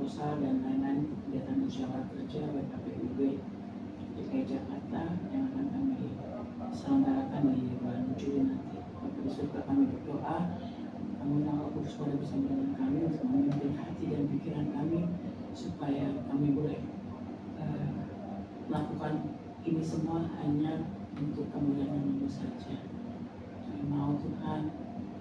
proposal dan lain-lain kegiatan musyawarah kerja BKPUB DKI Jakarta yang akan kami selenggarakan di bulan Juli nanti. Bapak di surga, kami berdoa memohon Allah Kudus pada bersama dengan kami untuk memimpin hati dan pikiran kami supaya kami boleh melakukan ini semua hanya untuk kemuliaan nama saja. Kami mau Tuhan,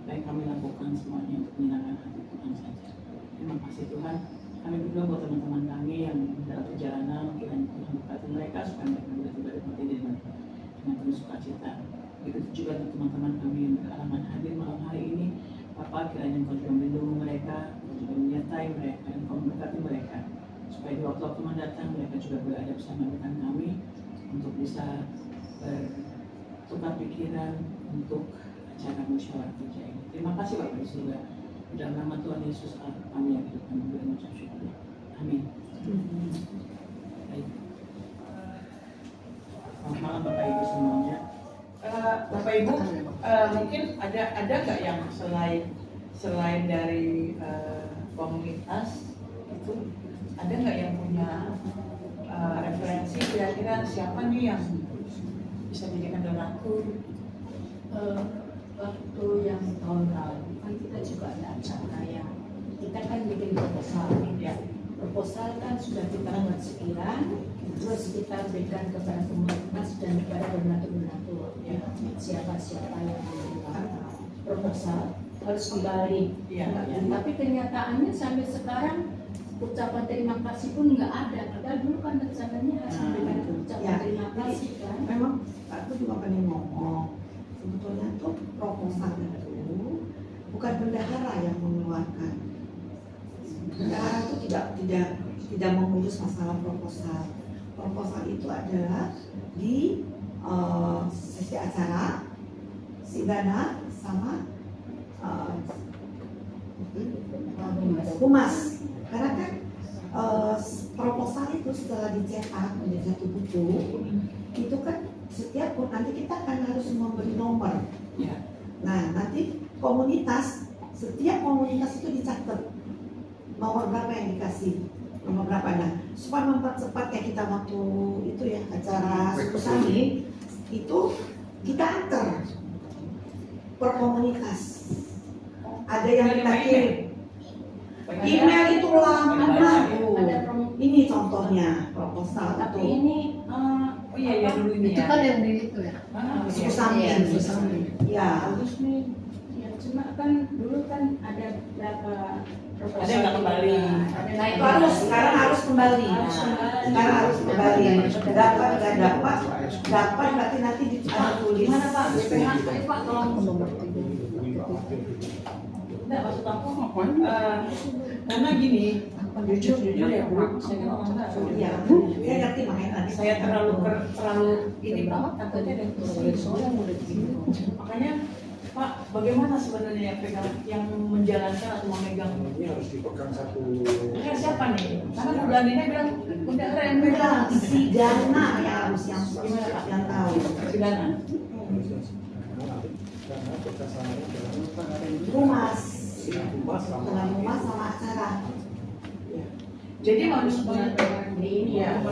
baik kami lakukan semuanya untuk menyenangkan hati Tuhan saja. Terima kasih Tuhan. Kami berdoa buat teman-teman kami yang dalam perjalanan, kiranya Tuhan berkati mereka supaya mereka boleh tiba di tempat ini dengan penuh sukacita. Begitu juga untuk teman-teman kami yang berhalangan hadir malam hari ini. Bapak, kiranya Engkau juga melindungi mereka, Engkau juga menyertai mereka, dan Engkau memberkati mereka supaya di waktu-waktu mendatang mereka juga boleh ada bersama dengan kami untuk bisa bertukar pikiran untuk acara musyawarah kerja ini. Terima kasih Bapak di surga. Dalam nama Tuhan Yesus kami yang hidup kami mengucap syukur. Amin. Baik. Selamat malam Bapak Ibu semuanya. Bapak Ibu, mungkin ada nggak yang selain dari komunitas itu, ada nggak yang punya referensi kira-kira siapa nih yang bisa dijadikan donatur? Waktu yang tahun lalu kan kita juga ada acara yang kita kan bikin proposal ya. Proposal kan sudah kita buat sekian, terus kita berikan kepada komunitas dan kepada donatur-donatur ya. Siapa-siapa yang menerima proposal harus kembali ya. Tapi kenyataannya sampai sekarang ucapan terima kasih pun nggak ada. Padahal dulu kan rencananya harus memberikan ucapan terima kasih kan. Memang aku juga pengen ngomong, sebetulnya tuh proposal itu bukan bendahara yang mengeluarkan. Bendahara itu tidak mengurus masalah proposal. Proposal itu adalah di sesi acara, sidana sama humas. Karena kan proposal itu setelah dicetak menjadi satu buku, itu kan setiap nanti kita akan harus memberi nomor. Nah nanti setiap komunitas itu dicatat nomor berapa yang dikasih, nomor berapa. Nah supaya mempercepat kayak kita waktu itu ya acara Susani itu kita antar per komunitas. Ada yang kita kirim email itu lama. Ini contohnya proposal. Tapi ini dulu ini itu kan yang di itu ya. Susani. Ya. Bagus nih. Ya cuma kan dulu kan ada berapa proposal. Ada yang nggak kembali. Nah itu sekarang harus kembali. Sekarang harus kembali. Dapat berarti nanti ditulis. Gimana Pak? BPH Pak tolong Nomor 3. Enggak, maksud aku karena gini, jujur ya Bu, saya Ya, saya ngerti makanya tadi saya terlalu ini banget takutnya ada soalnya mudah begini. Makanya Pak, bagaimana sebenarnya yang menjalankan atau memegang ini harus dipegang satu. Siapa nih? Karena Bu Dandina bilang udah keren bilang si Dana yang harus yang tahu. Sidana. Karena kerjasamanya dengan Humas humas sama dengan humas sama acara. Jadi maksud ini ya.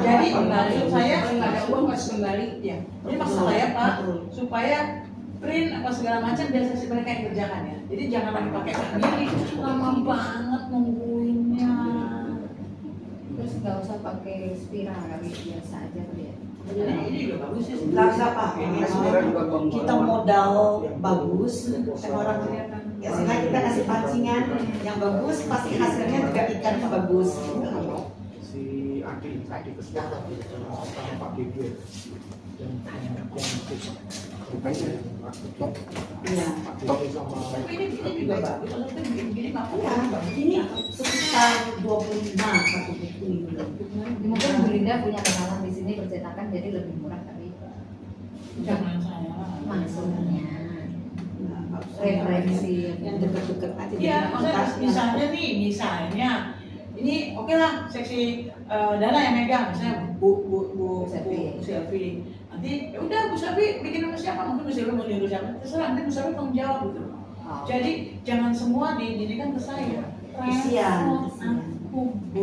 Jadi maksud saya ada uang harus kembali. ya. Jadi maksud saya Pak, supaya print apa segala macam biasa sih mereka yang kerjakan ya. Jadi jangan lagi pakai sendiri, lama banget nungguinnya. Terus nggak usah pakai spiral kali biasa aja tuh ya. Ini juga bagus sih. Nggak apa. ini sebenarnya juga Kita modal bagus, orang ya sehingga kita kasih pancingan yang bagus, pasti hasilnya juga ikannya bagus. si Adi kesepak sama Pak Dede yang rupanya Iya. Pak Dede sama Tapi ini juga bagus, maksudnya begini nggak Ya, apa-apa. ini sekitar 25 satu buku ini. Mungkin Bu Linda punya kenalan di sini percetakan jadi lebih murah tapi Jangan saya. maksudnya referensi yang dekat-dekat aja. Iya, maksudnya kertasnya. misalnya ini oke lah seksi dana yang megang, misalnya Bu Selvi. Nanti ya udah Bu Selvi bikin nama siapa, mungkin Bu Selvi mau nyuruh siapa, terserah nanti Bu Selvi tanggung jawab gitu. Jadi jangan semua didirikan ke saya. Isian. aku bu.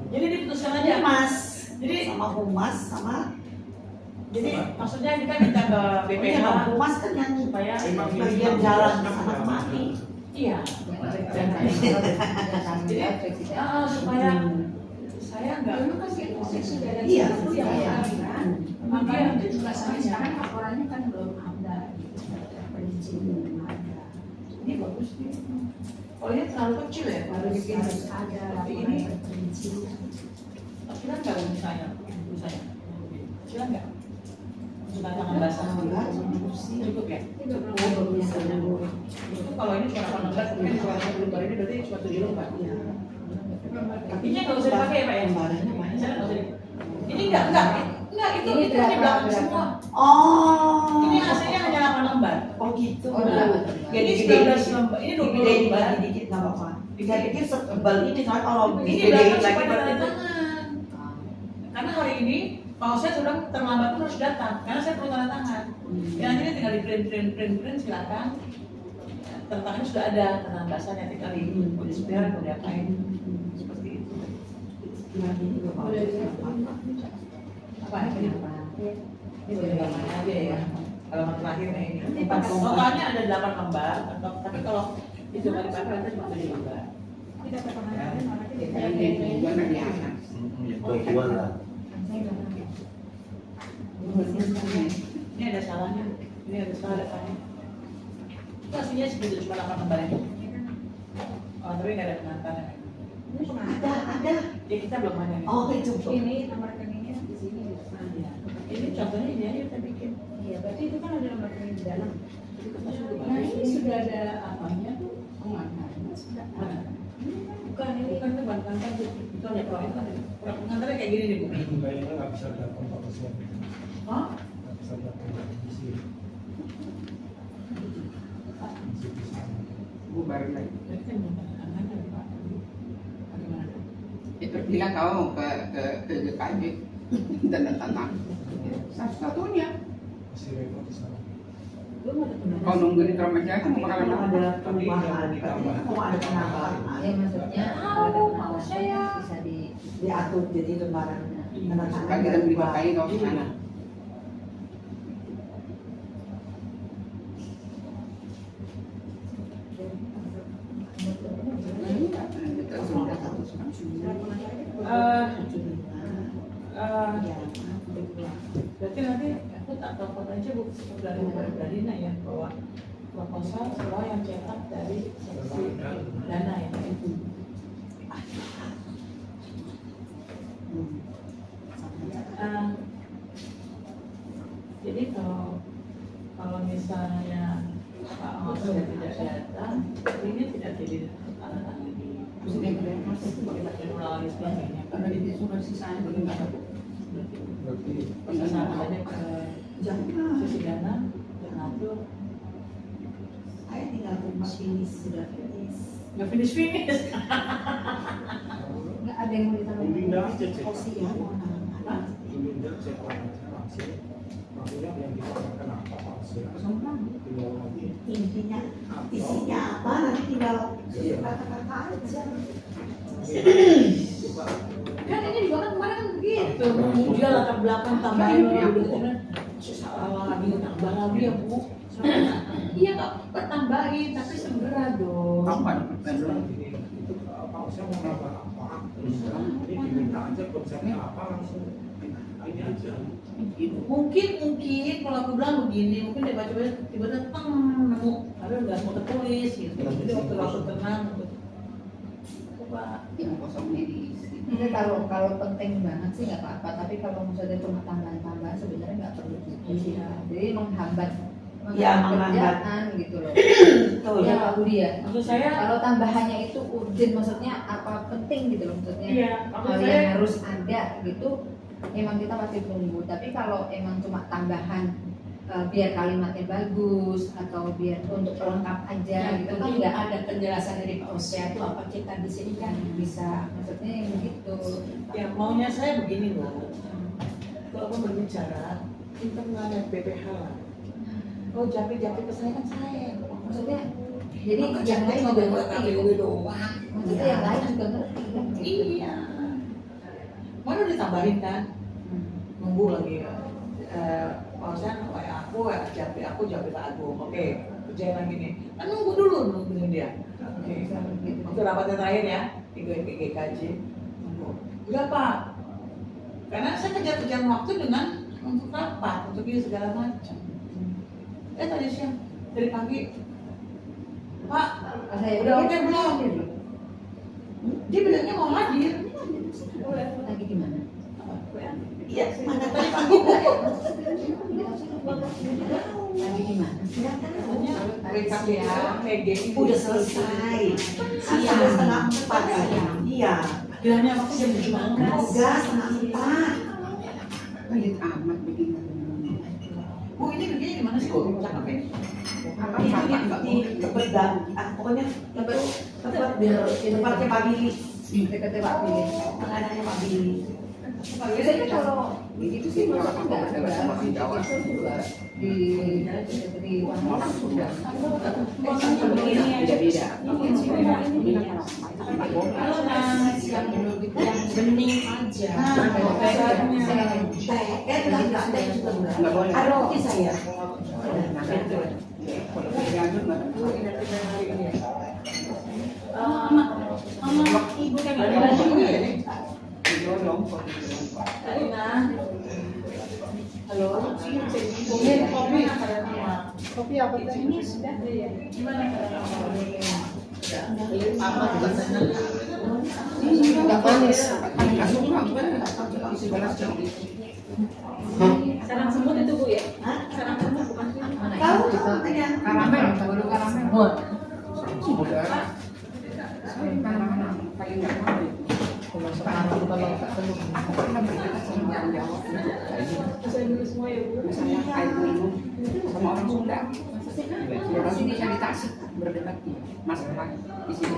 Jadi diputuskan aja. Humas. Jadi Sama humas sama jadi maksudnya kita minta ke BPH humas kan yang supaya bagian jalan sama kemari. iya. Supaya saya nggak Dulu kan situasi sudah ada Iya, itu yang iya. kan. Makanya itu juga sampai sekarang laporannya kan belum ada gitu. Perizinan belum ada. ini bagus nih. Oh ini terlalu kecil ya, baru bikin. Harus ada Tapi laporan ini perizinan. kecilan nggak misalnya? Misalnya, kecilan nggak? Cuma tangan basah. Enggak, Cukup ya? Itu belum bisa dulu. Itu kalau ini cuma 18, mungkin kalau 10 ini berarti cuma 7 lembar. Iya. Ini nggak usah dipakai ya Pak ya? Lembarannya banyak. Misalnya nggak usah dipakai. Ini enggak, itu Ini di berapa- belakang berapa? semua. Oh. Ini hasilnya hanya 8 lembar. Oh gitu. Oh, udah. Ini 19 lembar, ini 20 lembar. Dikit nggak apa-apa. Saya pikir setebal ini soalnya kalau Ini digedein belakang lagi supaya berarti tanda tangan. Karena hari ini kalau saya sudah terlambat pun harus datang, karena saya perlu tanda tangan. Yang ini tinggal di print silakan. Tanda tangannya sudah ada, tangan basahnya tinggal di sebenarnya mau diapain. Seperti itu. Apa ini? Ini boleh gambarnya aja ya. Halaman terakhirnya ini. Totalnya ada 8 lembar, tapi kalau itu nggak dipakai nanti cuma 7 lembar. Kita ke pengantin orang itu Ini ada salahnya, ini ada salah depannya. Itu aslinya segitu cuma 8 lembar ini. Oh, tapi nggak ada pengantarnya. Ada. Ya kita belum ada nih. Oh itu. ini nomor rekeningnya di sini. Iya. Ini contohnya ini aja kita bikin. Iya, berarti itu kan ada nomor rekening di dalam. Jadi kita sudah Nah, bagus. ini sudah ada apanya tuh? Pengantarnya sudah ada. Mana? Bukan ini Bukan itu bukan pengantar itu hanya proyek itu ada. Pengantarnya kayak gini nih Bu. Kayaknya nggak bisa datang Pak Presiden. Hah? Nggak bisa datang di sini. Bubarin lagi. Jadi kan belum ada pengantar Pak. Bagaimana? Itu bilang kau ke GKJ dan tanah. Satu-satunya. Masih repot di sana. Belum ada pengantar. Kau nunggu di Keramat Jati mau bakalan Kalau apa? ada perubahan, mau ada penambahan, Ya maksudnya kalau ada pengawasan bisa di diatur jadi lembaran tanda tangan Kan kita beli pakai kau ke sana. Kita sudah Berarti nanti aku tak telepon aja Bu dari Darina ya bahwa proposal semua yang cetak dari seksi dana ya. Jadi kalau misalnya Pak Maksud tidak datang, ini tidak jadi tanda tangan di ulangan sebagainya. Karena di surat sisanya belum ada Bu. Berarti Pesan aja ke sisi dana dan ngatur. Saya tinggal rumah finish sudah finish. Nggak finish. nggak ada yang mau ditambah. Linda aja cek. Oh sih ya mau nambah. Linda cek aja langsung. Maksudnya yang dikatakan apa maksudnya? Tinggal lagi. Intinya isinya apa nanti tinggal kata-kata aja. Coba. Kan ini juga kan kemarin kan begitu. Dia latar belakang tambahin dulu. Salah lagi tambah lagi ya Bu. Iya nggak apa tambahin tapi segera dong. apa? Ini itu apa? Saya mau nambah apa? Ini diminta aja konsepnya apa langsung ini aja. Mungkin kalau aku bilang begini, mungkin dia baca tiba-tiba teng nemu, tapi nggak mau tertulis gitu. Jadi waktu tenang, coba. Yang kosongnya diisi. Ini kalau penting banget sih nggak apa-apa, tapi kalau misalnya cuma tambahan-tambahan sebenarnya nggak perlu gitu sih. Iya. Jadi menghambat Ya, menghambat. kerjaan gitu loh. Betul. Ya Pak Budi ya. Maksud saya, Kalau tambahannya itu urgent, maksudnya apa penting gitu loh maksudnya. iya, maksud Hal saya yang harus ada gitu, emang kita masih tunggu. Tapi kalau emang cuma tambahan biar kalimatnya bagus atau biar untuk pelengkap aja gitu kan Tentu nggak ada penjelasan dari Pak Osya itu apa kita di sini kan bisa. maksudnya yang begitu. ya maunya saya begini loh. Kalau aku berbicara, kita nggak ada BPH lah. Kalau japri ke saya kan saya. Maksudnya Jadi yang lain juga ngerti. doang. Maksudnya yang lain juga ngerti. Iya. Mana ditambahin kan? Nunggu lagi. Pausan, aku jawab Agung. Oke, kerjain lagi nih. Kan nunggu dulu nungguin dia. Oke. Itu rapatnya terakhir ya, GKJ. Nunggu. Enggak Pak. Karena saya kejar waktu dengan untuk rapat, untuk ini segala macam. Tadi siang, dari pagi, Pak, udah oke belum? Dia bilangnya mau hadir. Lagi di mana? Iya, mana tadi pagi Lagi di mana? Rekap ya, PG udah selesai. Siang 3:30 ya. Iya. Bilangnya apa sih jam 7 malam? Udah 3:30. Pelit amat begini. Bu ini kerjanya di mana sih? Kok cakep ya? Apa Di tempat pokoknya itu tempatnya Pak Billy. Dekat-dekat Pak Billy. Pengadanya Pak Billy. Biasanya kalau Begitu sih kalau aku berdebat sama orang Jawa. di Orang sudah Beda-beda. Halo Mas, yang bening aja. Enggak teh juga enggak. nggak boleh. Ada roti saya. Kalau diambil nggak Mama, ibu kan ada lagi ya? didorong. Karina. Halo. Mungkin kopi ada nama. Kopi apa tadi? Ini sudah ada ya. Gimana keadaan Amat katanya. Nggak manis. Nggak suka bukan? Isi balas jauh. Sarang semut itu Bu ya? Hah? Sarang semut bukan sih? Tahu yang Karamel, baru karamel. Buat. Sudah. Saya karamel paling nggak mau itu. Kalau sekarang kalau tak perlu. Aku pernah berdebat sama orang Jawa. Saya dulu semua ya Bu. Misalnya air minum sama orang Sunda. Orang sini saya di Tasik berdebat masalah di sini.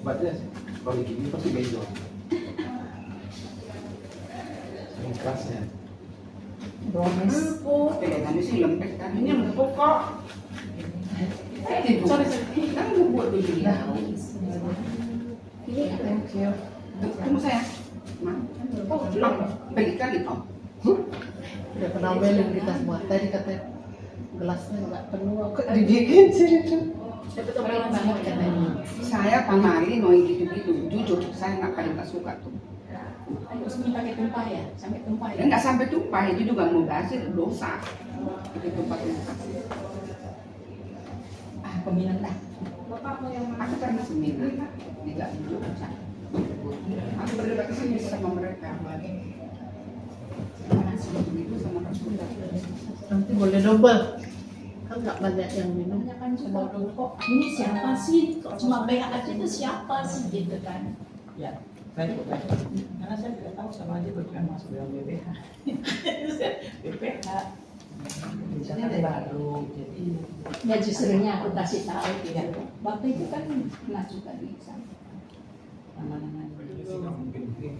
Baca kalau gini pasti beda. Yang kerasnya. Brownies. Pegangannya sih lembek kan. Ini empuk kok. Sorry, kan mau buat begini. Ini thank you. Tunggu saya. Oh, belum. Bagi kali toh. Udah pernah melin kita semua. Tadi katanya gelasnya nggak penuh, kok dibikin sih itu. Dapat obrolan banget katanya. Saya pamali mau gitu-gitu. Jujur, saya nggak suka tuh. Terus ini pakai tumpah ya? Sampai tumpah ya? Dan nggak sampai tumpah itu juga mau basir dosa. Itu tumpah tumpah. Peminat dah. Bapak mau yang Aku pernah seminar tidak jujur. Aku berdebat di sini sama mereka. Itu sama orang Sunda. Nanti boleh double. Kan nggak banyak yang minum. Banyak kan juga kok ini siapa sih? Kok cuma BH aja itu siapa sih gitu kan? Ya, saya juga baca. Karena saya tidak tahu sama aja berperan masuk dalam BPH. BPH. Misalnya baru, jadi Ya justrunya aku kasih tahu ya. Bapak itu kan pernah juga di sana. nama-nama.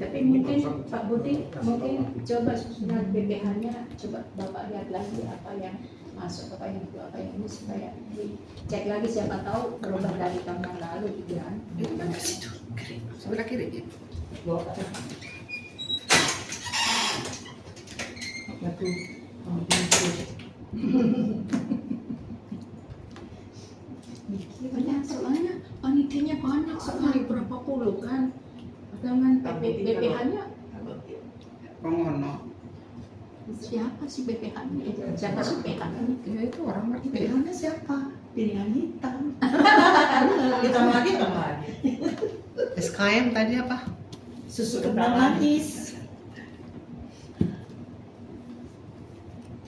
Tapi mungkin Pak Budi mungkin coba susunan BPH-nya coba Bapak lihat lagi apa yang masuk, apa yang itu, apa yang ini supaya dicek lagi, siapa tahu berubah dari tahun yang lalu gitu kan. Itu kan ke situ, kiri, sebelah kiri gitu. Batu. Banyak soalnya panitianya banyak sekali, berapa puluh kan. Dengan BPH-nya Pengono. siapa sih BPH-nya? Siapa sih BPH-nya? Ya itu orang ngerti. Pilihannya siapa? Pilihan hitam. Hitam lagi. SKM tadi apa? Susu kental manis.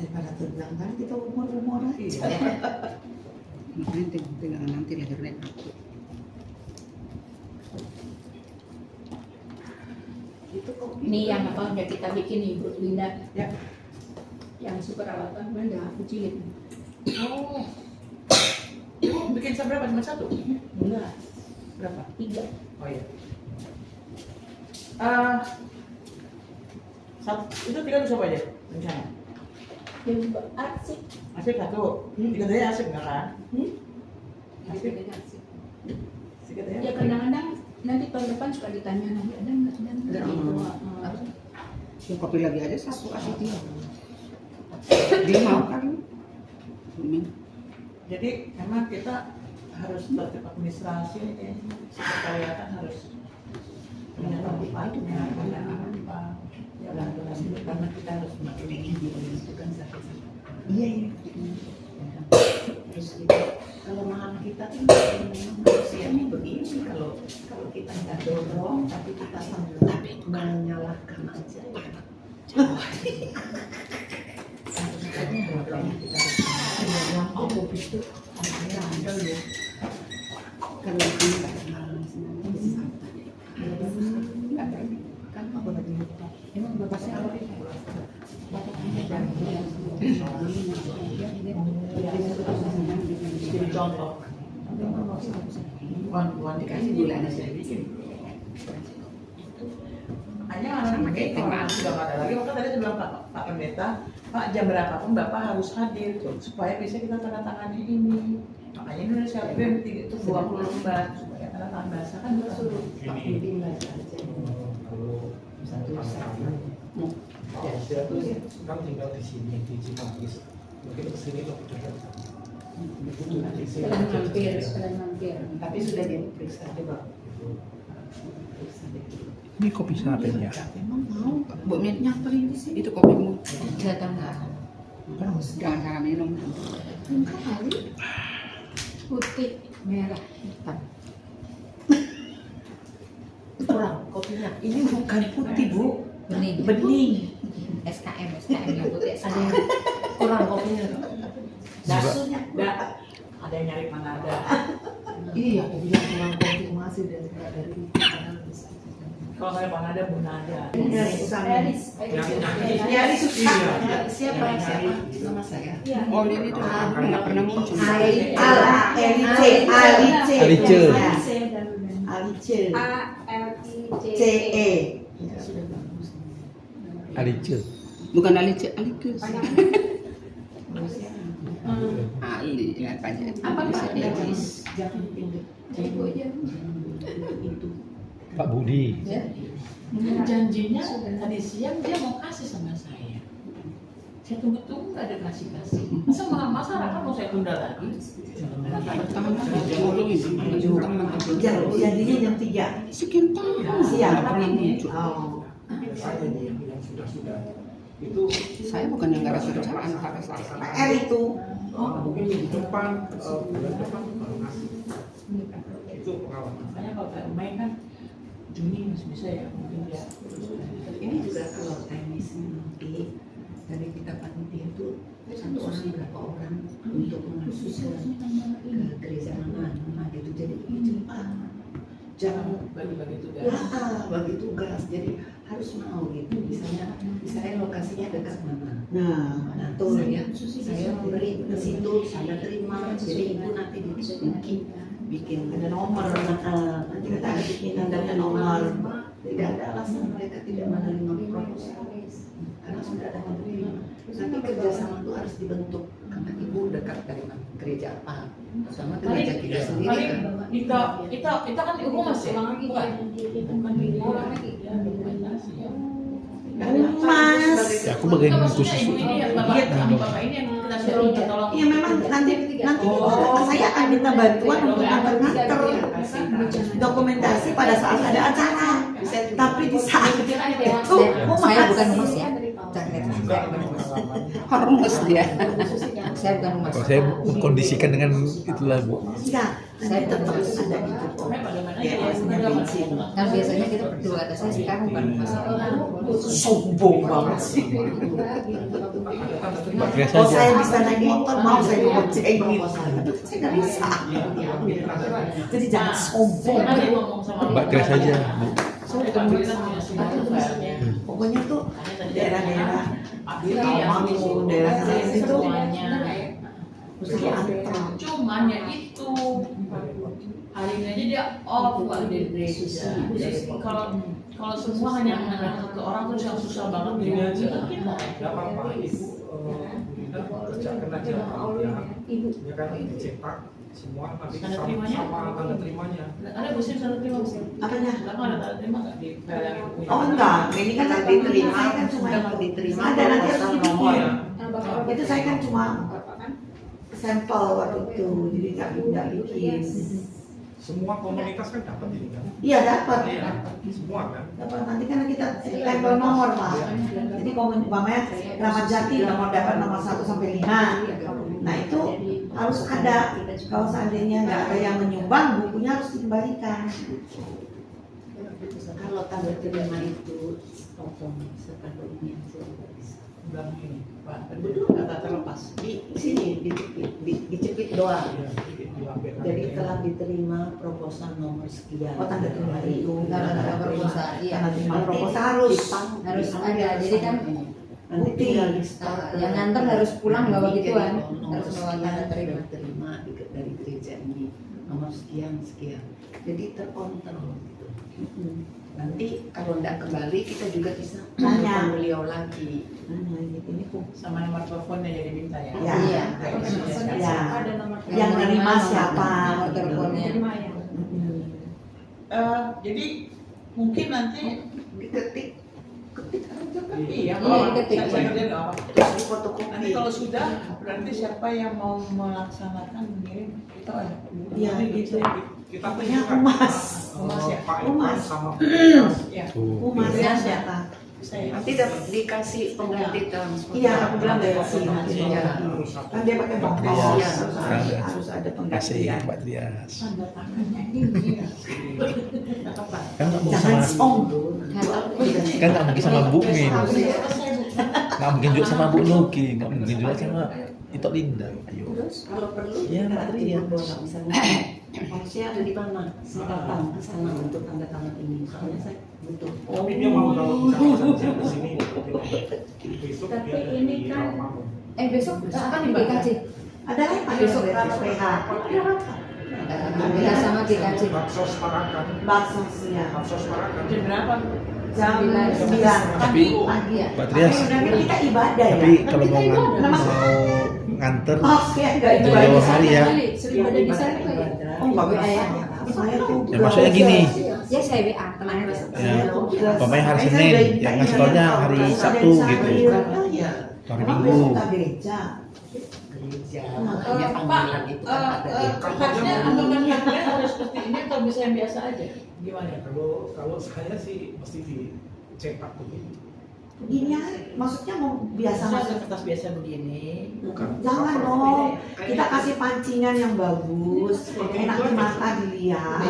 Daripada tenang kan kita umur aja. Nanti lahirnya aku. Itu kok. Ini yang apa udah kita bikin nih Bu Linda. Ya. Yang super alatan udah aku jilid. Oh. Ibu bikin berapa? Cuma satu? Enggak, Berapa? 3. Oh iya. Itu 3 siapa aja rencana? Yang arsip. Asik satu. Katanya asik nggak kan? Asik. Asik katanya. Ya kadang-kadang nanti tahun depan suka ditanya lagi ada nggak Ada. Yang kopi lagi aja satu kasih dia. Dia mau kan? Jadi memang kita harus tertib administrasi ya. Sekretariatan harus punya tempatnya, punya apa. Ya karena kita harus memiliki itu kan sakit. Iya. Terus kita, kelemahan kita kan manusia ini begini, kalau kita nggak dorong tapi kita sambil menyalahkan aja. Harusnya dorong kita yang aku itu ada loh. Karena ini nggak kenal Kan aku lagi lupa. emang bapaknya apa? Jadi contoh. Bukan dikasih gula aja bikin. Hanya orang itu sudah nggak ada lagi. Maka tadi saya bilang Pak Pendeta, Pak jam berapapun Bapak harus hadir supaya bisa kita tanda tangani ini. Makanya Indonesia BEM itu 20 lembar supaya tanda tangan basah kan suruh Pak Pimpin baca aja. Satu kan tinggal di sini di Cimanggis, mungkin kesini lebih dekat. sekalian mampir. Tapi sudah diperiksa juga. Ini kopi siapa ya? Emang mau? Buat nyamperin di sini. Itu kopimu. Jatah nggak? Jangan cara minum. Enggak kali. Putih, merah, hitam. Kurang kopinya. Ini bukan putih, Bu. Bening. Bening. SKM yang putih. Ada yang kurang kopinya. Dasunya ada yang nyari mana ada. Iya, kopinya kurang konfirmasi dari Kalau saya mana ada pun ada. Nyari susah. Siapa? Nama saya. Oh ini tuh nggak pernah muncul. Alice. CE. Ya, sudah bagus. Alice. Bukan Alice, Alikus. Ali, ya tanya. Apa Pak? Alice. Jangan dipinggir. Ibu aja. Itu. Pak Budi. Janjinya tadi siang dia mau kasih sama saya. Saya tunggu-tunggu nggak ada kasih-kasih. Masyarakat mau saya tunda lagi. Jadinya jam 3 Sekian tahun. siang. Nggak pernah muncul. Oh. Saya yang sudah itu Saya bukan yang gara kerjaan, tapi saya. PR itu. mungkin di depan bulan depan baru ngasih. Itu pengalaman. Makanya kalau kayak main kan Juni masih bisa ya mungkin ya. Ini juga kalau teknisnya nanti dari kita panitia itu satu orang berapa orang untuk masuk ke gereja mana gitu, jadi cepat. Jangan Bagi-bagi tugas. bagi tugas, jadi harus mau gitu. Misalnya lokasinya dekat mana. Nah, tuh ya. Saya beri ke situ, saya terima. Jadi itu nanti bikin ada nomor. Nanti kita ada bikin ada nomor. Tidak ada alasan mereka tidak menerima proposal karena sudah ada penerima. Nanti kerjasama itu harus dibentuk karena ibu dekat dari gereja apa, sama gereja kita sendiri kan. Kita kan humas ya. Bukan Orang lagi. Mas. Ya, aku bagian Maksudnya khusus. ibu ini ya bapak ini yang kita suruh minta tolong. Iya memang nanti saya akan minta bantuan untuk nganter dokumentasi pada saat ada acara. Tapi di saat itu Saya bukan humas ya. Hormus dia. Saya bukan humas. Kalau saya mengkondisikan dengan itulah Bu. enggak, nanti tetap ada itu kok. Bagaimana Ya, ya? maksudnya bensin. Nah biasanya kita berdua ada saya sekarang bukan humas. Sombong banget sih. Mbak Gres Kalau saya saja. bisa naik motor, mau saya boncengin. Saya nggak bisa. Jadi jangan sombong. Saya kan ngomong sama Mbak Gres saja Bu. Pokoknya tuh daerah-daerah Mamu, daerah lain itu mesti antar. Cuman ya itu hari ini aja dia off Pak dari gereja. Jadi kalau semua hanya mengandalkan satu orang terus yang susah banget Ini aja, kita. nggak apa-apa ibu kan aja Ibu. ya kan dicetak semua nanti Tanda sama, terimanya? sama tanda terimanya. Ada musim tanda terima. Apanya? Kamu ada tanda terima nggak di file yang punya? Oh enggak, ini kan Kalau saya diterima, kan cuma kalau diterima ada nanti harus proposal dibikin. nomor. Itu saya kan cuma sampel waktu itu, jadi nggak bikin. Semua komunitas kan dapat ini kan? Iya dapat. Iya, semua kan? Dapat nanti kan kita stempel nomor Pak. Jadi umpamanya Ramat Jati nomor dapat nomor 1 sampai 5. Nah itu harus ada. Kalau seandainya nggak ada yang menyumbang, bukunya harus dikembalikan. Kalau tanda terima itu potong separuhnya Bilang ini, Pak. betul kata terlepas di sini dicepit doang. Iya, diambil. Jadi telah diterima proposal nomor sekian. Oh tanda terima itu. Tanda proposal, iya. Tanda terima proposal harus. Harus ada. Jadi kan nanti bukti. tinggal di start. yang nganter harus pulang bawa gituan. Nomor Harus bawa sekian tanda terima. terima dari gereja ini nomor sekian sekian. Jadi terkontrol gitu. Nanti kalau tidak kembali kita juga bisa Tanya. telepon beliau lagi. Ini kok. Sama nomor teleponnya jadi minta ya. Ya. Iya. Ya. Ada nomor Yang nerima siapa? Nomor gitu. teleponnya. terima ya. Jadi mungkin nanti Diketik aja kan. iya, Iya, kalau ketik. saya kerjain nggak apa. Terus difotokopi. Nanti kalau sudah, berarti siapa yang mau melaksanakan mengirim kita ada. Iya, gitu. Kita Punya tunjukkan, Umas. Umas ya? Pak Umas. Iwan sama Petugas. Ya, Tuh. Umas Iya. siapa? saya. Nanti dapat dikasih pengganti transport. Iya, aku bilang dari sini. Iya. Kan dia pakai bongkos, Iya. harus ada Kasih penggantian. Mbak Trias. Tanda tangannya ini. Apa? Kan nggak mungkin Jangan sama song. kan nggak mungkin sama Bu Min, nggak mungkin juga sama Bu Nuki, nggak mungkin juga sama Ito Linda. Ayo. Kalau perlu Iya, kita Mbak Trias. bola misalnya saya ada di mana saya datang ke sana untuk tanda tangan ini soalnya saya butuh. Tapi dia mau kalau misalnya di sini besok Tapi dia ini di kan- Rawamangun. Besok akan di BKJ. Ada apa Besok besok PH? Beda sama GKJ. Baksos Parakan. Bakso ya. Baksos Parakan. Jam berapa? Jam 9. Tapi pagi ya. Mbak Trias, Tapi kita ibadah ya. tapi kalau mau nganter Oh ya enggak itu ibadah. jauh hari ya. Sering ada di sana kok ya. Oh enggak bisa. Saya tuh. Ya maksudnya gini, Ya saya WA tenang aja. ya, pokoknya hari Senin, yang ngasih taunya hari Sabtu gitu, Ya. hari Emang Minggu. besok tak gereja. Gereja Pak, makanya panggilan itu kan ada di harusnya amankan kalian harus seperti ini atau bisa yang biasa aja? Gimana? Kalau saya sih mesti dicetak begini. Gini ya, maksudnya mau biasa Sama masuk. kertas biasa begini. Bukan. Jangan Cover. dong. Kayak Kita kasih pancingan yang bagus, enak di mata dilihat.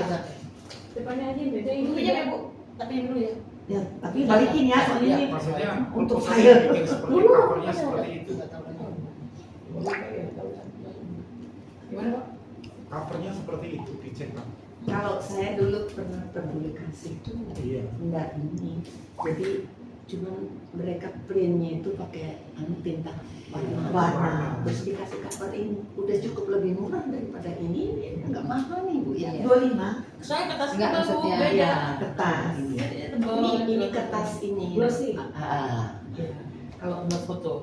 Depannya aja beda ini. Ini ya Bu, tapi yang dulu ya. Ya, tapi balikin ya soalnya ini Maksudnya untuk saya file. bikin seperti covernya seperti itu. Gimana Pak? Covernya seperti itu dicetak. kalau saya dulu pernah publikasi itu Iya. enggak ini jadi cuman mereka printnya itu pakai tinta warna terus dikasih cover ini udah cukup lebih murah daripada ini nggak mahal nih Bu ya 25 Saya kertas Enggak, tebal, Bu, maksudnya, beda. ya kertas. Ini tebal. ini kertas ini Glossy. Iya. Kalau buat foto.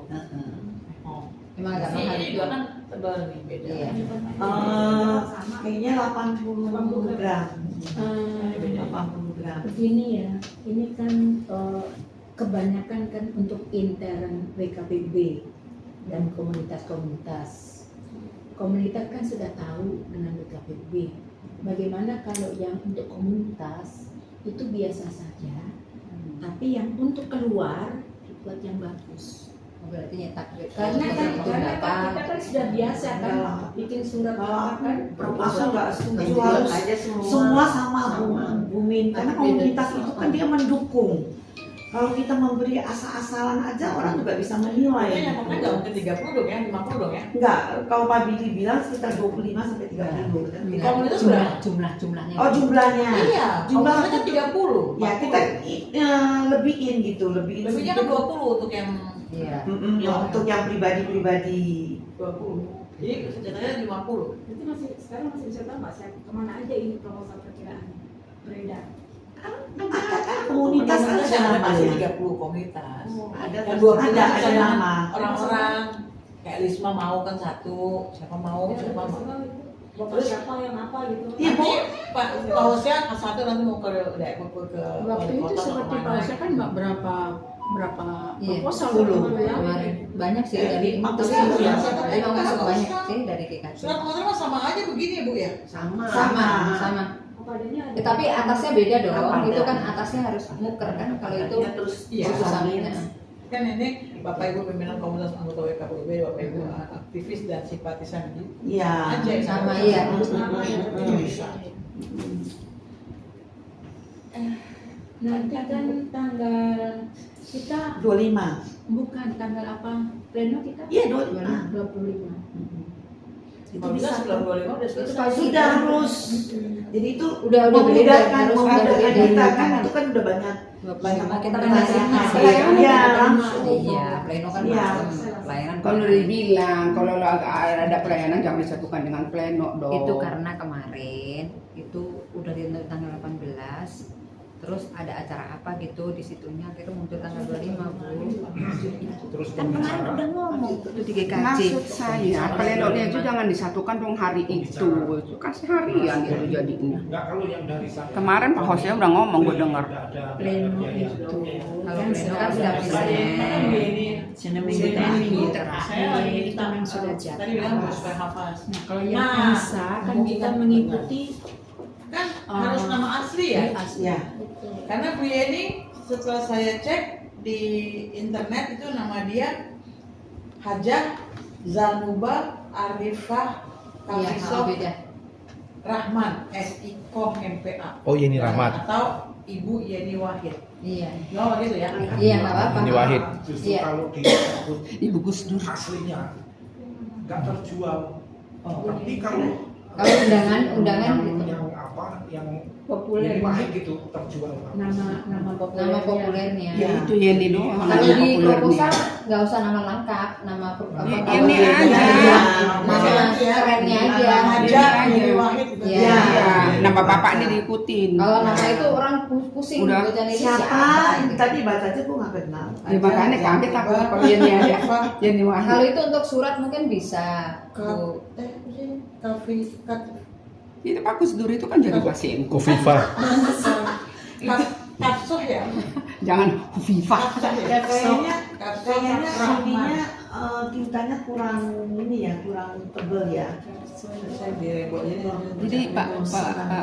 Oh. Emang agak mahal. Ini juga kan tebal nih beda. Iya. Kayaknya 80 gram. 80 gram. Begini ya, ini kan kebanyakan kan untuk intern WKPB dan komunitas-komunitas. Komunitas kan sudah tahu dengan WKPB. Bagaimana kalau yang untuk komunitas itu biasa saja, tapi yang untuk keluar dibuat yang bagus. Berarti nyetak Karena kan kita kan sudah biasa kan Enggak. bikin surat Kalau apa kan. aku nggak setuju Jual harus aja semua sama Bu Min. Karena komunitas itu kan dia mendukung. Kalau kita memberi asal-asalan aja orang juga bisa menilai. Kayaknya pokoknya nggak mungkin 30 dong ya, 50 dong ya. Enggak, kalau Pak Billy bilang sekitar 25 sampai 30. Komunitas berapa? jumlahnya. Oh jumlahnya. Iya, Jumlah komunitas kan 30. Ya kita lebihin gitu, lebihin. Lebihnya kan 20 untuk yang Iya. Untuk yang pribadi-pribadi. 20. Jadi senjatanya 50. Itu masih sekarang masih bisa tahu nggak saya kemana aja ini proposal perkiraan beredar. Ada kan komunitas kan ada ada pasti namanya. 30 komunitas. ada Yang 20 ada misalnya nama. orang-orang kayak kayak Lisma mau kan satu, siapa mau, siapa mau. Bapak siapa yang apa gitu. Iya, Bu. Pak Hosea satu nanti mau ke Waktu itu seperti Pak Osya kan berapa Iya, proposal 10 dulu ya. kemarin banyak sih dari Lima tapi puluh ya. emang masuk banyak sih dari GKJ. Surat kontrak sama aja begini ya Bu ya? Sama. Sama. Apa adanya ada. Tapi atasnya beda dong. Apa Itu ada? kan atasnya harus muker kan kalau itu terus Iya, buku samin. samin. Kan ini Bapak Ibu pimpinan komunitas anggota WKPUB, Bapak Ibu aktivis dan simpatisan gitu. Iya. Aja yang Sama, sama. iya. Itu bisa. Nanti kan tanggal kita 25. bukan tanggal apa pleno kita? Iya, 25. 25. Itu Kalau bisa bisa sebelum 25 udah selesai. sudah harus. Jadi itu Udah beda, memudahkan harus udah memudahkan beda. kita kan itu kan udah banyak Karena kita kan pelayanan. pelayanan Iya, kan langsung. Iya, pleno kan Iya. langsung pelayanan. Kalau dibilang kalau ada pelayanan jangan disatukan dengan pleno dong. Itu karena kemarin itu udah ditentukan tanggal 18. Terus ada acara apa gitu di situnya kita muncul tanggal 25 Bu. Terus Kan kemarin udah ngomong itu di GKJ. Maksud saya plenonya itu jangan disatukan dong hari itu kan seharian itu jadinya. Enggak, kalau yang dari saya. Kemarin Pak Hosea udah ngomong gue dengar. Pleno itu Kalau pleno kan sudah bisa. Senin minggu terakhir. terakhir kita yang sudah jatuh. Tadi bilang harus hafaz. Nah, kalau yang bisa kan kita mengikuti Kan harus nama asli ya. Ya. Karena Bu Yeni setelah saya cek di internet itu nama dia Hajah Zanuba Arifah Iya, Kafisoh beda. Rahman SIKOM MPA Oh, Yeni Rahmat. atau Ibu Yeni Wahid. Iya. No gitu ya. Iya, enggak apa-apa. Yeni Wahid. Justru Iya. kalau di Ibu Gus Dur. aslinya nggak terjual. Tapi kalau Kalau undangan yang apa yang populer Yeni Wahid gitu terjual. nama populer. nama populernya. Iya. Itu Yeni doang. Kalau nama di populernya. proposal nggak usah nama lengkap, nama Ini aja. nama kerennya aja. Hajah Yeni Yeni aja. Wahid gitu. Iya. Iya, nama bapak ini diikutin. Kalau nama itu orang pusing Udah. bacanya itu Siapa? Tadi baca aja gue nggak kenal. Ya makanya kaget aku kalau Yeni ada. Yeni Wahid. Kalau itu untuk surat mungkin bisa. Bu. Itu Pak Gus Dur itu kan jadi pasien. Kofifa. Kapsoh ya. Jangan Hufifah. Ya, kayaknya Rahman. ininya tintanya kurang ini ya, kurang tebel ya. Saya di Rebo jadi. Jadi Pak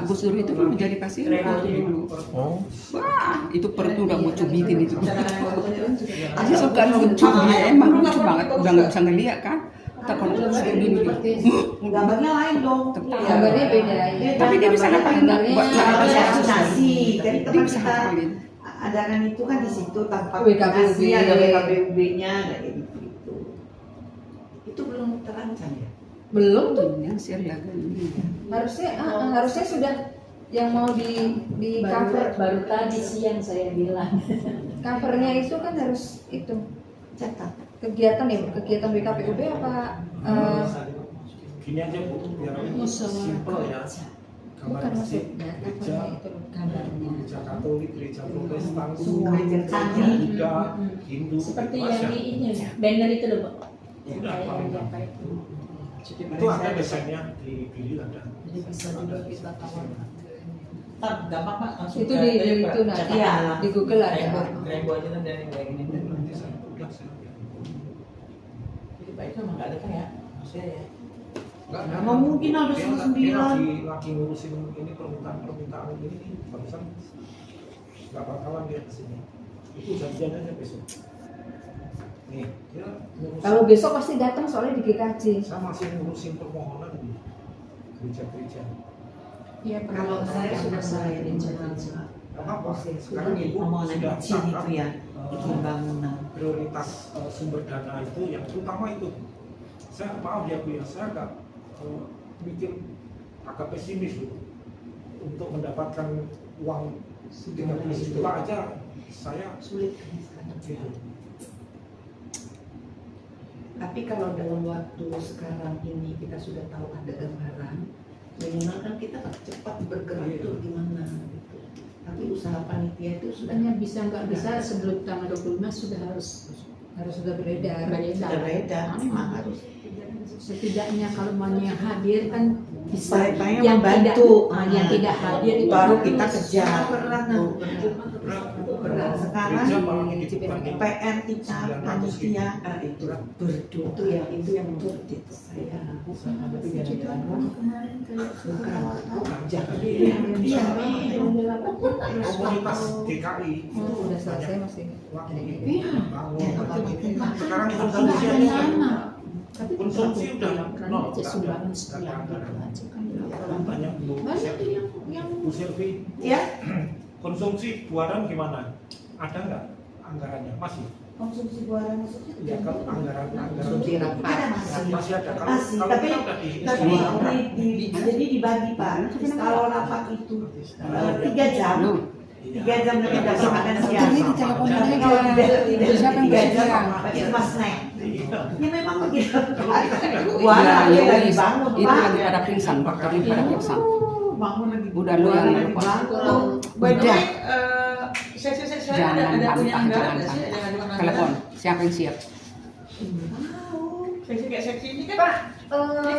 Gus Dur itu kan menjadi pasien waktu dulu. Oh, Wah, itu perut udah mau cubitin itu. Iya. Dia suka lucu ya, emang lucu banget. Udah nggak bisa ngeliat kan? Kita kalau segini gitu. Gambarnya lain dong. Gambarnya beda ya. Tapi dia bisa ngapalin buat Realisasi. Jadi Dia tempat bisa kita ngapalin. adakan itu kan di situ tanpa WKBUB. koordinasi, ada WKBUB-nya, ada kayak gitu. Itu belum terancam ya. Belum tuh. Yang siaga ini. Harusnya sudah yang mau di cover baru tadi siang saya bilang. covernya itu kan harus itu Cetak. kegiatan BKPUB apa Gini aja Bu, biar simple ya. Kamar bukan masjid, maksudnya gereja, covernya itu gambarnya. gereja Katolik, gereja Protestan, Gereja Candi. Buddha, Hindu, Seperti itu yang aja. di ini banner itu loh, Pak. Udah, Yang paling apa itu? Itu ada desainnya di Billy ada. Jadi bisa juga kita tawar. Tar, gampang Pak, langsung Itu ke- di ke- itu ke- nanti Iya. di Google ada. Rebo aja kan dari kayak gini. Nanti saya udah saya. Jadi Pak itu emang nggak ada kan ya? Maksudnya ya. Nggak Nggak mungkin ada Dia 9. lagi ngurusin ini permintaan ini nih, barusan nggak bakalan dia kesini. Itu janjian aja besok. Nih, dia ngurusin. Kalau besok pasti datang soalnya di GKJ. Saya masih ngurusin permohonan di gereja-gereja. Iya, Kalau saya sudah saya rencana Apa? Sekarang Ibu permohonan sudah izin tangkap, itu ya, izin bangunan. prioritas sumber dana itu yang terutama itu. Saya maaf ya Bu ya, saya agak mikir agak pesimis loh. Untuk mendapatkan uang 30 juta aja saya Sulit. gitu. Tapi kalau dalam waktu sekarang ini kita sudah tahu ada gambaran, minimal kan kita cepat bergerak itu gimana gitu. Tapi usaha panitia itu sudah Sebenarnya bisa nggak bisa sebelum tanggal 25 sudah harus Harus sudah beredar. Sudah beredar, memang harus. Setidaknya kalau mau yang hadir kan bisa Baik-baik yang membantu. yang tidak hadir itu Baru kita kejar. berat. Sekarang Gereja apalagi di Bupati. PR kita panitia itu berdoa itu yang menurut saya kemarin Iya. Komunitas DKI itu Udah selesai banyak masih. waktu Iya. bangun. Sekarang Tapi konsumsi kan aja lama. konsumsi udah nol. aja sumbangan Nggak sekian ada. gitu aja kan. Banyak Bu Banyak yang Bu Silvi, Ya, konsumsi buaran gimana? Ada nggak anggarannya? Masih? konsumsi buaran maksudnya Ya kalau anggaran konsumsi rapat. ada masih. masih ada. Kalau Masih, kalau tapi- kita udah Tapi jadi dibagi Pak. Kalau rapat itu 3 jam, 3 jam lebih dari makan siang. Ini ditelepon Tapi aja. kalau tidak Siapa yang 3 jam, bersiap? itu cuma snack. Ya memang begitu. Iya, Buaran iya, lagi iya. bangun Itu Pak. lagi pada pingsan, dokternya pada pingsan. Bangun lagi. Udah lu yang lagi lupa. bangun. By the Udah. way, seksi-seksi ada Jangan punya bantah, anggaran jangan nggak sih? bantah. Ada anggaran? Telepon, siapa yang siap? Seksi kayak seksi ini kan. Pak,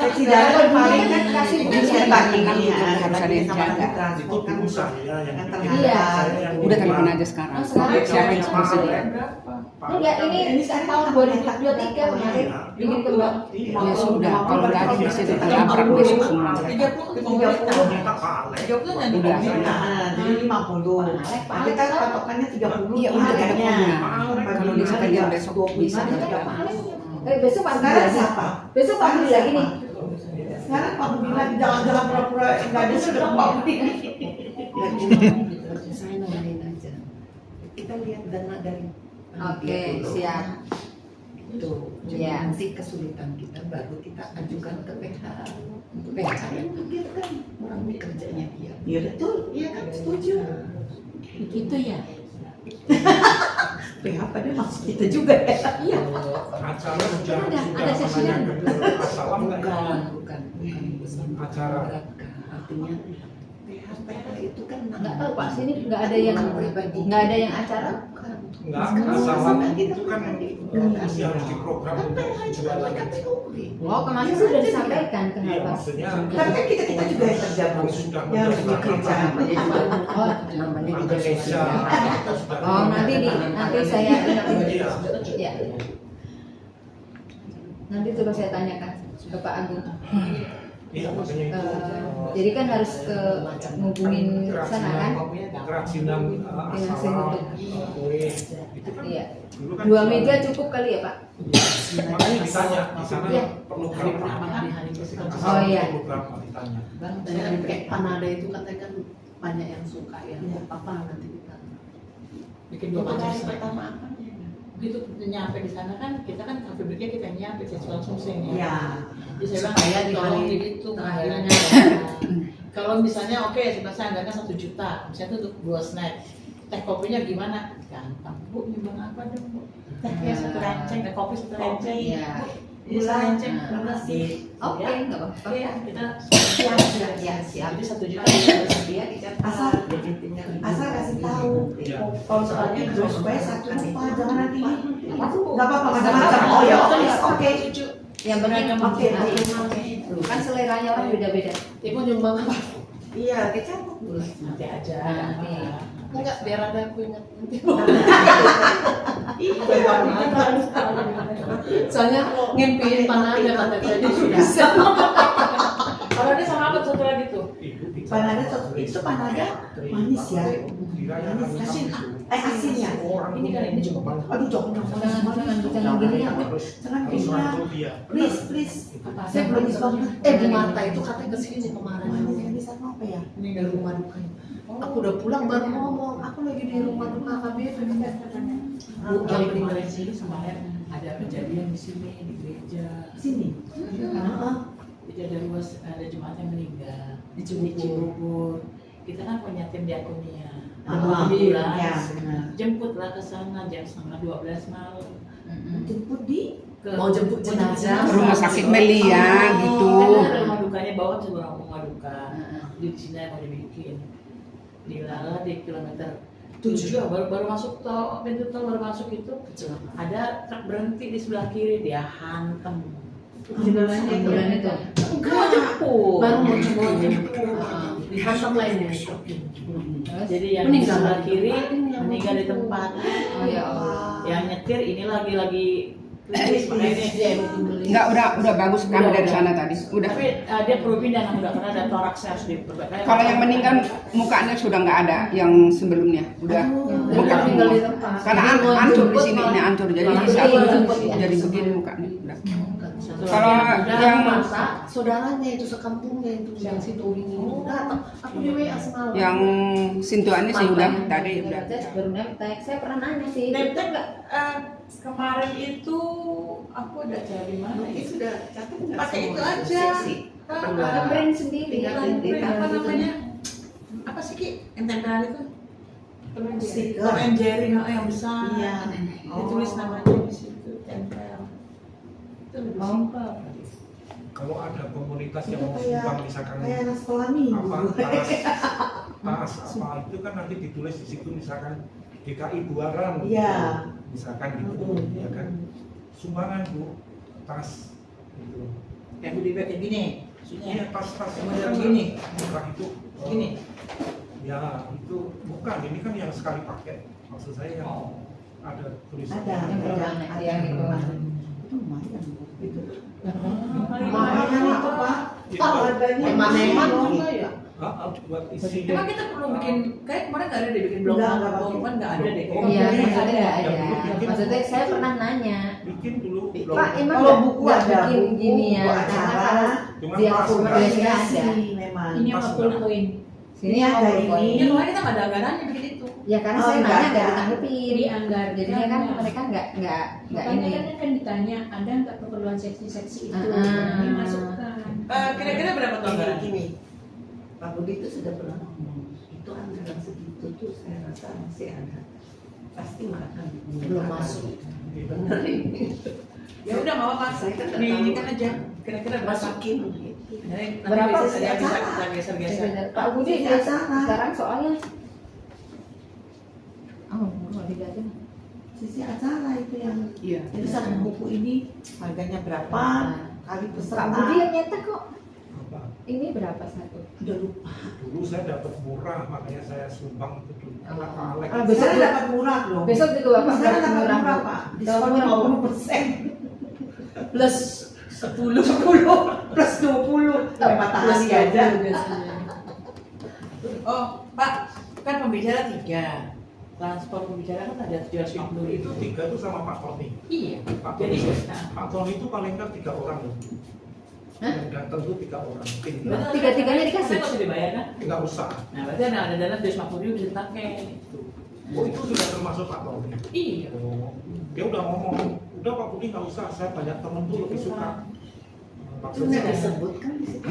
Seksi dalam paling kan kasih ini duit kan ya. pagi Kan ya, harus ada yang sama jaga. transport itu kan dulu saya yang kan bikin. Iya. Saya yang Udah telepon bilang. aja sekarang. Oh, sekarang. Siapa yang bersedia? enggak ini tahun 2023 kemarin bikin kembang. Ya sudah, kalau nggak ada bisa ditabrak besok semua. 30 di pemerintah. Minta paling. 30 yang di Udah. pemerintah. Nah, jadi 50. Tapi kan patokannya 30 Iya udah harganya. teleponnya. Kalau di sekalian besok bisa. Besok Pak Sekarang Budi siapa? Besok Pak Budi lagi nih. Sekarang Pak Budi lagi jangan-jangan pura-pura nggak ada sudah Pak Budi. Saya namain aja. Kita lihat dana dari Oke, siap. itu. Jadi Iya. nanti kesulitan kita baru kita ajukan ke PH. PH yang pikirkan orang ini kerjanya dia. Iya betul. Iya kan setuju. begitu ya. PH dia maksud kita juga ya. Iya. Acara sudah Ada sesinya. menanyakan ke Assalam nggak ya? Bukan. Acara. Artinya PH itu kan Enggak tahu Pak, sini enggak ada yang pribadi. enggak ada yang acara. Enggak, Assalam itu kan masih harus diprogram untuk jualan. Oh, kemarin sudah disampaikan Iya, kenapa? maksudnya Tapi kan kita juga yang tergabung. sudah Yang harus bekerja. Oh, namanya di Indonesia. oh nanti saya ya. Nanti coba saya tanyakan ke Pak Agung. Iya, makanya itu. Jadi kan harus ke ngubungin sana kan? Kerajinan Assalam, kue, itu kan Iya. dulu kan 2 meja cukup kali ya Pak? makanya ditanya di sana Iya. perlu berapa? Oh, iya. Perlu berapa ditanya? Dan kayak panada itu katanya kan banyak yang suka ya. Apa nanti kita Bikin 2 macam snack. pertama apa? Begitu nyampe di sana kan kita kan kafe beriknya kita nyampe saya langsung sing ya. Ya. Jadi saya bilang Supaya tolong dibagi dihitung terakhirnya. anggarannya. Kalau misalnya oke, sebenarnya anggarannya 1 juta, misalnya itu untuk 2 snack. Teh kopinya gimana? Gampang. Bu, nyumbang apa dong, Bu? Tehnya 1 renceng, teh kopi 1 renceng. Iya. Ini 1 renceng, Nah. berapa sih? Oke, enggak apa-apa. Oke, kita Siap, siap, Ya, siap. jadi 1 juta kita Dia dicatat. Asal kasih tahu. Iya. Kalau soalnya jual supaya 1 juta, jangan nanti. Nggak apa-apa macam-macam. Oh ya, oke. Yang penting Oke, kan seleranya orang beda-beda. Ibu nyumbang apa? Iya, kecap. Nanti aja. Nanti. Enggak, biar ada aku ingat nanti. Soalnya ngimpiin panada kata tadi bisa. Kalau dia sama apa satu lagi tuh? Panada itu panada manis ya. Manis asin. Asin ya. Ini kan ini cuma Aduh, jangan Jangan gini ya. Jangan gini ya. Please, please. Saya belum bisa banget. Bu Marta itu katanya kesini kemarin. Manis sama apa ya? Ini dari rumah duka. Aku udah pulang baru ngomong. Aku lagi di rumah duka KBP. Bu kali kemarin sini kemarin ada kejadian di sini di gereja. Sini. Jadi ada jemaat yang meninggal di Cibubur. Kita kan punya tim diakonia. Alhamdulillah. Ya, benar. Jemputlah ke sana jam 11:30 malam. Jemput di Mau jemput jenazah. Rumah sakit Melia gitu. Kan ada rumah dukanya bawa seorang rumah duka. Di sini mau dibikin. Di Lala di kilometer 7 juga baru masuk tol, pintu tol baru masuk itu ada truk berhenti di sebelah kiri, dia hantem. Bulan itu. Enggak jemput. Baru mau jemput. Dihantam lainnya. Jadi yang di Meninggal. sebelah kiri meninggal di tempat. Oh ya Allah. Yang nyetir ini lagi kritis makanya dia Enggak, udah bagus kami dari sana tadi. Udah. tapi dia perlu pindah namun karena ada toraksnya harus diperbaiki. Kalau yang meninggal mukanya sudah nggak ada yang sebelumnya. Udah Bukan tinggal di tempat. karena hancur di sini, ini hancur jadi bisa jadi begini mukanya. Udah. Kalau yang masa saudaranya itu sekampungnya itu yang situ ini datang. Aku di WA semalam. yang sintuannya sih udah tadi udah. Baru neptek. Saya pernah nanya sih. Neptek nggak kemarin itu aku ada cari mana Ini ya? sudah catat nggak? Pakai itu semua? aja. Seksi. Ada brand sendiri. Apa namanya? Apa sih Ki? Yang tempelan itu? Stiker. Tom and Jerry yang besar. Iya. Ditulis namanya di situ tempel. Itu lebih simpel. Kalau ada komunitas yang mau Kayak- sumbang misalkan Kayak anak sekolah minggu. tas apa itu kan nanti ditulis di situ misalkan DKI Buaran Iya. misalkan gitu ya kan sumbangan Bu tas gitu. Kayak goodie bag kayak gini. Maksudnya Iya tas yang model gini. murah itu Gini. ya itu bukan ini kan yang sekali pakai maksud saya yang ada tulisan Ada. Yang berwarna, yang itu. Itu lumayan. Gitu. Mahal itu Pak. Itu Harganya Hemat-hemat masih- juga ya. buat isi Emang kita perlu bikin kayak kemarin nggak ada deh bikin blog Nggak blog pakai. kan nggak ada deh. Oh, Iya, iya. maksudnya nggak ada. Yang dulu bikin. Maksudnya saya pernah nanya, bikin dulu Pak emang Kalau nggak buku nggak ada, bikin buku, gini ya? buku Karena acara, kalau cuma dia pas full enggak. biasanya ada. memang. Ini Pas sama enggak. poin. Sini Ini yang ada mau ini. Yang lain kita nggak ada anggarannya bikin itu. Ya karena Oh, saya nggak nanya nggak ada. ditanggepin. Dianggar. Jadinya kan mereka nggak Makanya ini. kan ditanya ada nggak keperluan seksi-seksi itu, Ah. dimasukkan. Kira-kira berapa tuh anggaran? Gini, Pak Budi itu sudah pernah ngomong, itu anggaran segitu tuh saya rasa masih ada. Pasti makan. Belum masuk. Bener ini. Ya udah nggak apa-apa. Saya kan nggak Ini tahu. kan aja. Kira-kira berapa? Masukin. Nanti Berapa bisa sih bisa acara? kita geser-geser. Pak Budi Ini dia acara. sekarang soalnya. Oh, nggak digaji. Sisi acara itu yang Iya. jadi satu buku ini harganya berapa kali Pak peserta. Budi yang nyetak kok. apa Ini berapa satu? Udah lupa. dulu saya dapat murah makanya saya sumbang itu dulu karena Pak Alek Ah, besok Saya juga dapat murah loh. besok juga bapak Saya dapat dapat murah murah Bu. Pak. Diskon Murah, Bu. 50%. Plus 10 plus 20. Patah hati aja. Oh, Pak, kan pembicara 3. Transport pembicara kan ada 750 itu 3 itu sama Pak Tony. Iya. Pak Jadi, Tony, nah, Pak Tony itu paling kan 3 orang loh. Hah? Yang datang tuh 3 orang. Tinggal berarti Tiga-tiganya dikasih? Tapi nggak usah dibayar kan? nggak usah. Nah, berarti ada dana 750 bisa dipakai. Oh itu sudah termasuk Pak Tony. Iya. Oh, dia udah ngomong, udah Pak Budi nggak usah. Saya banyak temen tuh lebih suka. Itu Maksud nggak saya, disebutkan di situ.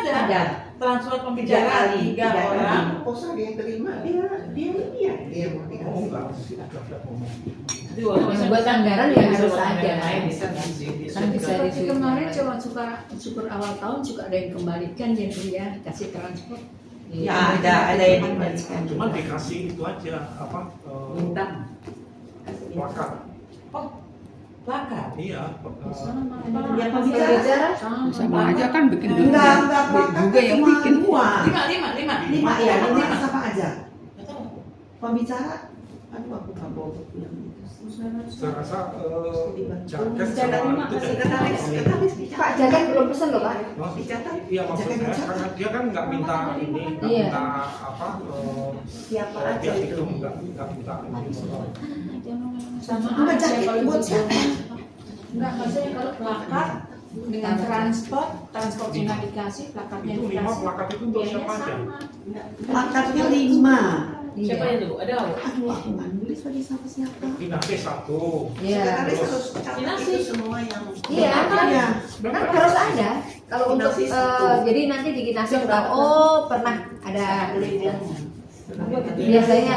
Ada. Transport pembicara 3 orang. Proposal dia yang terima, dia mau oh dikasih. enggak, sudah ngomong. Jadi walaupun Yang buat anggaran ya harus buat anggaran ada. lain bisa kan Kan bisa Seperti di- kemarin cuma syukur awal tahun juga ada yang kembalikan jadi ya kasih transport. Ya ada yang dikembalikan. Cuman dikasih itu aja apa Minta. plakat. Oh, plakat. Iya. Ya pembicara. Sama aja kan bikin dulu. Enggak plakat juga yang cuma bikin. 2. 5 5 ya, 5 sama aja. Nggak tahu. Pembicara, aduh aku nggak bawa buku yang itu. Saya rasa jaket Jaket sama lima, itu kasih dari ketaris, Pak Tony. ketaris Pak Jagan belum pesan loh Pak. Oh, dicatat. iya maksud Jaket saya dicatat. karena dia kan nggak minta ini, nggak Iya. minta apa Siapa aja dia itu. nggak minta ini. Sama Enggak, aja jaket kalau buat buku. siapa? Enggak, maksudnya kalau plakat dengan transportnya nggak dikasih, plakatnya Itu 5 dikasih. plakat itu untuk Biayanya siapa aja? sama. Plakatnya 5. Siapa Iya. itu, Bu? Ada nggak, Bu? Aduh aku nggak nulis lagi sama siapa. Dinasti 1. Iya. Sekretaris harus catat Dinasti. itu semua yang Iya kan. Ya. Kan harus ada. Kalau untuk Kinasi satu. jadi nanti di Kinasi udah oh pernah ada biasanya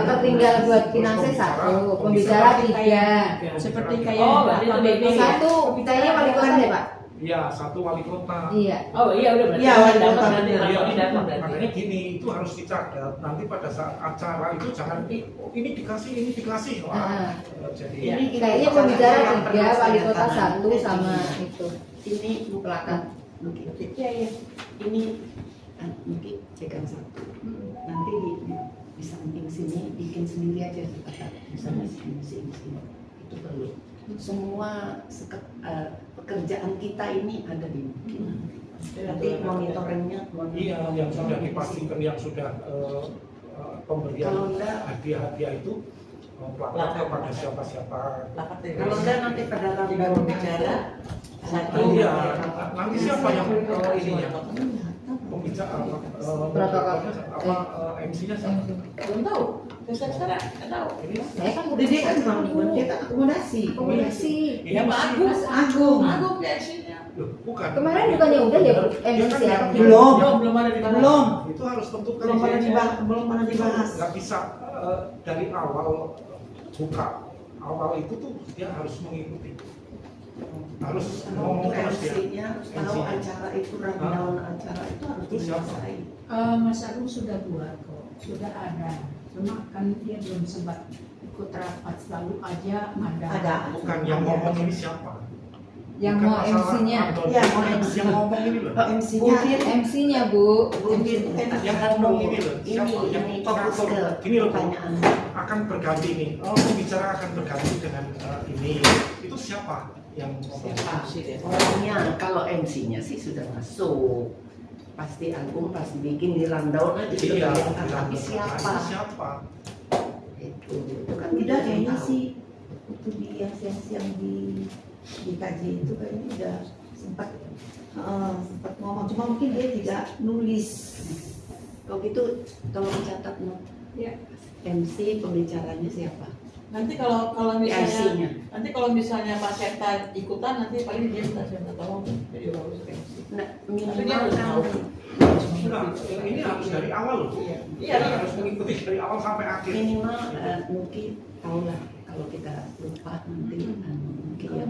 tertinggal buat Kinasi 1, pembicara 3. Seperti kayak Oh, berarti itu Pak BB. BB. 1 kayaknya wali kota deh Pak. Iya, satu wali kota. Iya. Oh iya udah berarti. Iya, wali dapat kota, berarti, benar. ini dapat berarti. Makanya gini, itu harus dicatat. Nanti pada saat acara itu jangan oh, ini dikasih. Wah, jadi Iya. Kayaknya pembicara 3, wali kota 1 sama itu. Ini Pelakan. mungkin Iya iya. ini mungkin pegang satu. Nanti di samping sini bikin sendiri aja kata misalnya sini. Itu perlu. Semua pekerjaan kita ini ada di mungkin. Nanti monitoringnya. iya yang sudah dipastikan yang sudah pemberian Kalau enggak, hadiah itu plakat kepada siapa-siapa. Lapat ya. kalau enggak nanti pada Tiga rapat pembicara satu. Iya, nanti siapa yang ininya? Pembicara MC-nya siapa? Belum tahu. Saya sekarang nggak tahu. Saya kan Jadi dia kan memang dia kan akomodasi. Ini Ya Pak masih Agus. Agung. Agung PSC-nya. Loh, bukan. kemarin bukannya udah ya MC Dia apa? kan Belum. Belum ada di mana. Belum. Itu harus tentukan. Belum pernah dibahas. Nggak bisa dari awal buka. Awal itu tuh dia harus mengikuti. Harus ngomong terus dia. MC-nya harus tahu MC-nya. acara itu rundown acara itu harus Itu siapa? dikuasai. Mas Agung sudah buat kok, sudah ada. Cuma kan dia belum sempat ikut rapat, selalu aja ada. Ada. Bukan yang ngomong ini siapa? Yang Bukan mau masalah MC-nya. Anton. Iya, mau MC. Yang ngomong ini loh. MC-nya MC-nya Bu. mungkin Yang ngomong ini loh. Siapa? Yang Ini fokus ngatur. ke Gini loh, Bu. pertanyaan. Akan berganti nih. Pembicara akan berganti dengan ini. Itu siapa yang ngomong? Orangnya kalau MC-nya sih sudah masuk. Pasti Agung pasti bikin di rundown aja sudah Iya, kelihatan. Tapi itu siapa? siapa? Itu kan kita udah kayaknya tahu. sih itu di yang siang-siang di KJ itu kayaknya udah sempat ngomong, cuma mungkin dia tidak nulis. Kalau gitu tolong catat no. Ya. MC pembicaranya siapa? Nanti kalau misalnya MC-nya. nanti kalau misalnya Pak Septa ikutan nanti paling dia minta Septa tolong jadi bagus MC. Nah, Tapi dia minimal harus tahu. Enggak, ini harus dari awal loh. Iya. Iya, harus mengikuti dari awal sampai akhir. minimal mungkin tahu lah kalau kita lupa nanti mungkin ya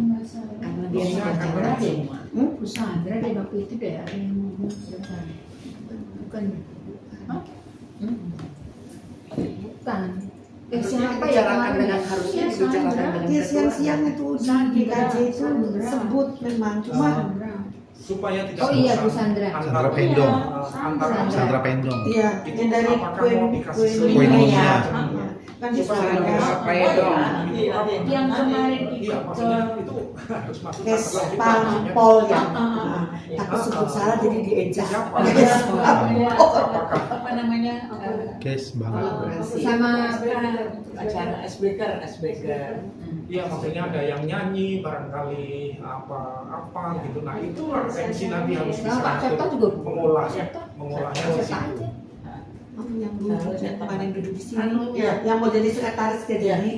karena dia Maksudnya sudah akan catat berhasil. semua. Bu Sandra deh waktu itu deh ada yang ngomong bukan. Bukan. Harusnya Siapa ya dibicarakan kemarin? dengan harusnya Iya, dibicarakan Sandra. dengan Dia ketua. siang-siang itu di KJ itu sebut memang, cuma Supaya tidak Oh iya Bu bosan Sandra. Sandra Pendong. antara Sandra Pendong. iya Itu yang dari apakah mau dikasih selimutnya? ya. Kan dia suka Oh, ada iya, nanti. Yang kemarin Iya, ikut maksudnya itu harus masuk Kespampol ya. Takut sebut salah jadi diejak. Siapa? Apa namanya? Guys, banget. Sama Acara SBK. Iya, maksudnya ada yang nyanyi barangkali apa gitu. Nah, itulah MC nanti harus bisa Pak Septa juga mengolahnya di situ. Oh, yang dulu kemarin duduk di sini, Anunya. yang mau jadi sekretaris dia jadi.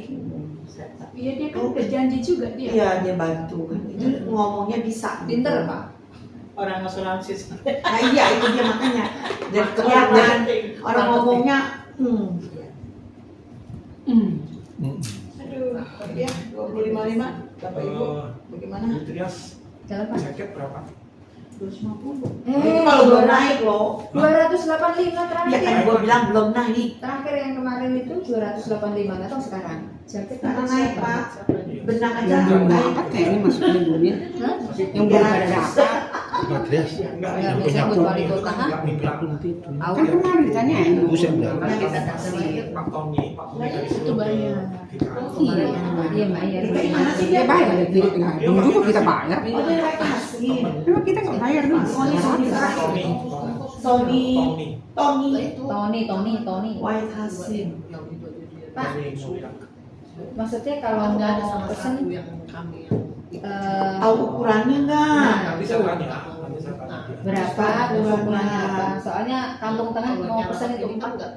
Iya dia kan udah janji juga dia. Iya, dia bantu kan. Itu ngomongnya bisa. pinter Pak. Orang asuransi. Nah iya itu dia makanya. Dari kelihatan orang ngomongnya Aduh, ya 25 Bapak Ibu, bagaimana? Bu Trias, Jalan Pak. jaket berapa? 250. Eh, Kalau belum naik loh. 285 Ya terakhir. kan gua bilang belum naik. Terakhir yang kemarin itu 285 atau sekarang? Jaket Karena apa naik siapa? Pak. Benang aja Yang belum naik. dapat kayaknya masukin duit. Hah? Yang belum pada dapat. Mbak Trias. Enggak, Yang itu bisa punya buat wali itu kota, kan ha? enggak migran. Kan kemarin ditanyain. Buset dah. Karena kita kasih Pak Tony dari Itu Solo ke bayar. DKI. Iya, bayar. Itu gimana sih Dia dia? bayar dari diri tinggal. Belum juga kita bayar. Oh dia naik kasih. Emang kita nggak bayar nih. Tony. Tony. White Hasim. Pak, Tony Suyak. maksudnya kalau mau pesen Tahu ukurannya enggak? Nanti saya tanya. berapa, ukurannya apa? Soalnya kampung tengah mau pesen itu 4 nggak?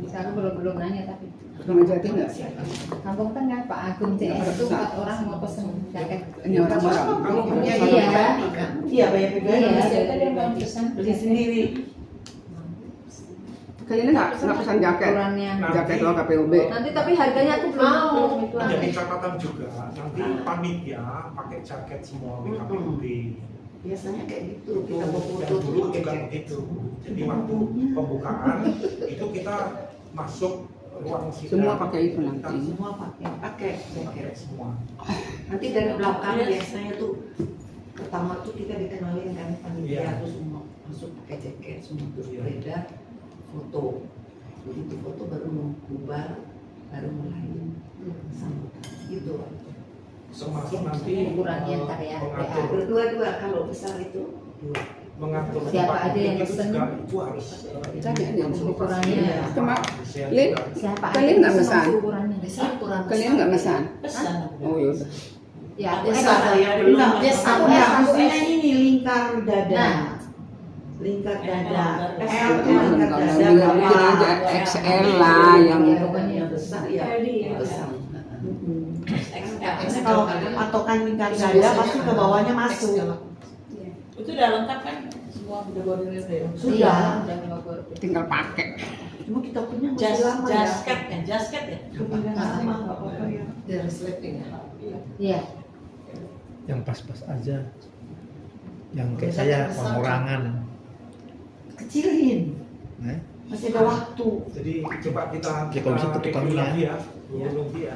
Saya belum nanya tapi Rumah jati nggak? kampung tengah Pak Agung CS itu 4 orang mau pesen jaket. Ini orang-orang. Iya. Iya bayar Iya, pribadi. jadi tadi yang mau pesen Beli sendiri. Kayaknya nggak pesan jaket. ukurannya. Jaket doang KPUB. Nanti tapi harganya aku belum itu. Jadi catatan juga, nanti panitia pakai jaket semua BKPUB. Biasanya kayak gitu, kita mau Dan foto dulu tuh juga pakai begitu. Jadi waktu pembukaan itu kita masuk ruang sidang. Semua pakai itu nanti. semua pakai Pakai semua. nanti dari belakang biasanya tuh pertama tuh kita dikenalin kan panitia Iya. terus semua masuk pakai jaket semua terus Iya. beredar foto begitu foto baru mau bubar baru mulai sambutan gitu. Termasuk nanti Ukurannya ntar ya, mengatur Berdua-dua kalau besar itu dua. mengatur Siapa tempat aja yang duduk pesan? juga itu harus Tadi ada ukurannya. Cuma desain Lin, juga. Siapa Kalian nggak pesan? ukurannya? Besar ukuran Kalian nggak pesan? Pesan. Oh yaudah. Ya, besar ya belum Enggak, biasa aku ya, maksudnya ini lingkar dada. Nah. Lingkar dada. L, L itu Jangan lingkar kalau dada. dia bikin aja XL lah yang yang besar ya besar. Kalau patokan lingkar dada pasti ke bawahnya masuk. Itu udah lengkap kan? Semua udah bordir ya? Sudah. tinggal pakai. Cuma kita punya masih lama ya. Jasket ya? Jasket ya? Kemudian lama nggak apa-apa ya. Dari sleeping ya. Iya. Yang pas-pas aja. Yang kayak saya pengurangan. Kecilin. Nah, Masih ada waktu. Jadi coba kita Ya, kalau bisa tutup review kami lagi ya. Nuki ya.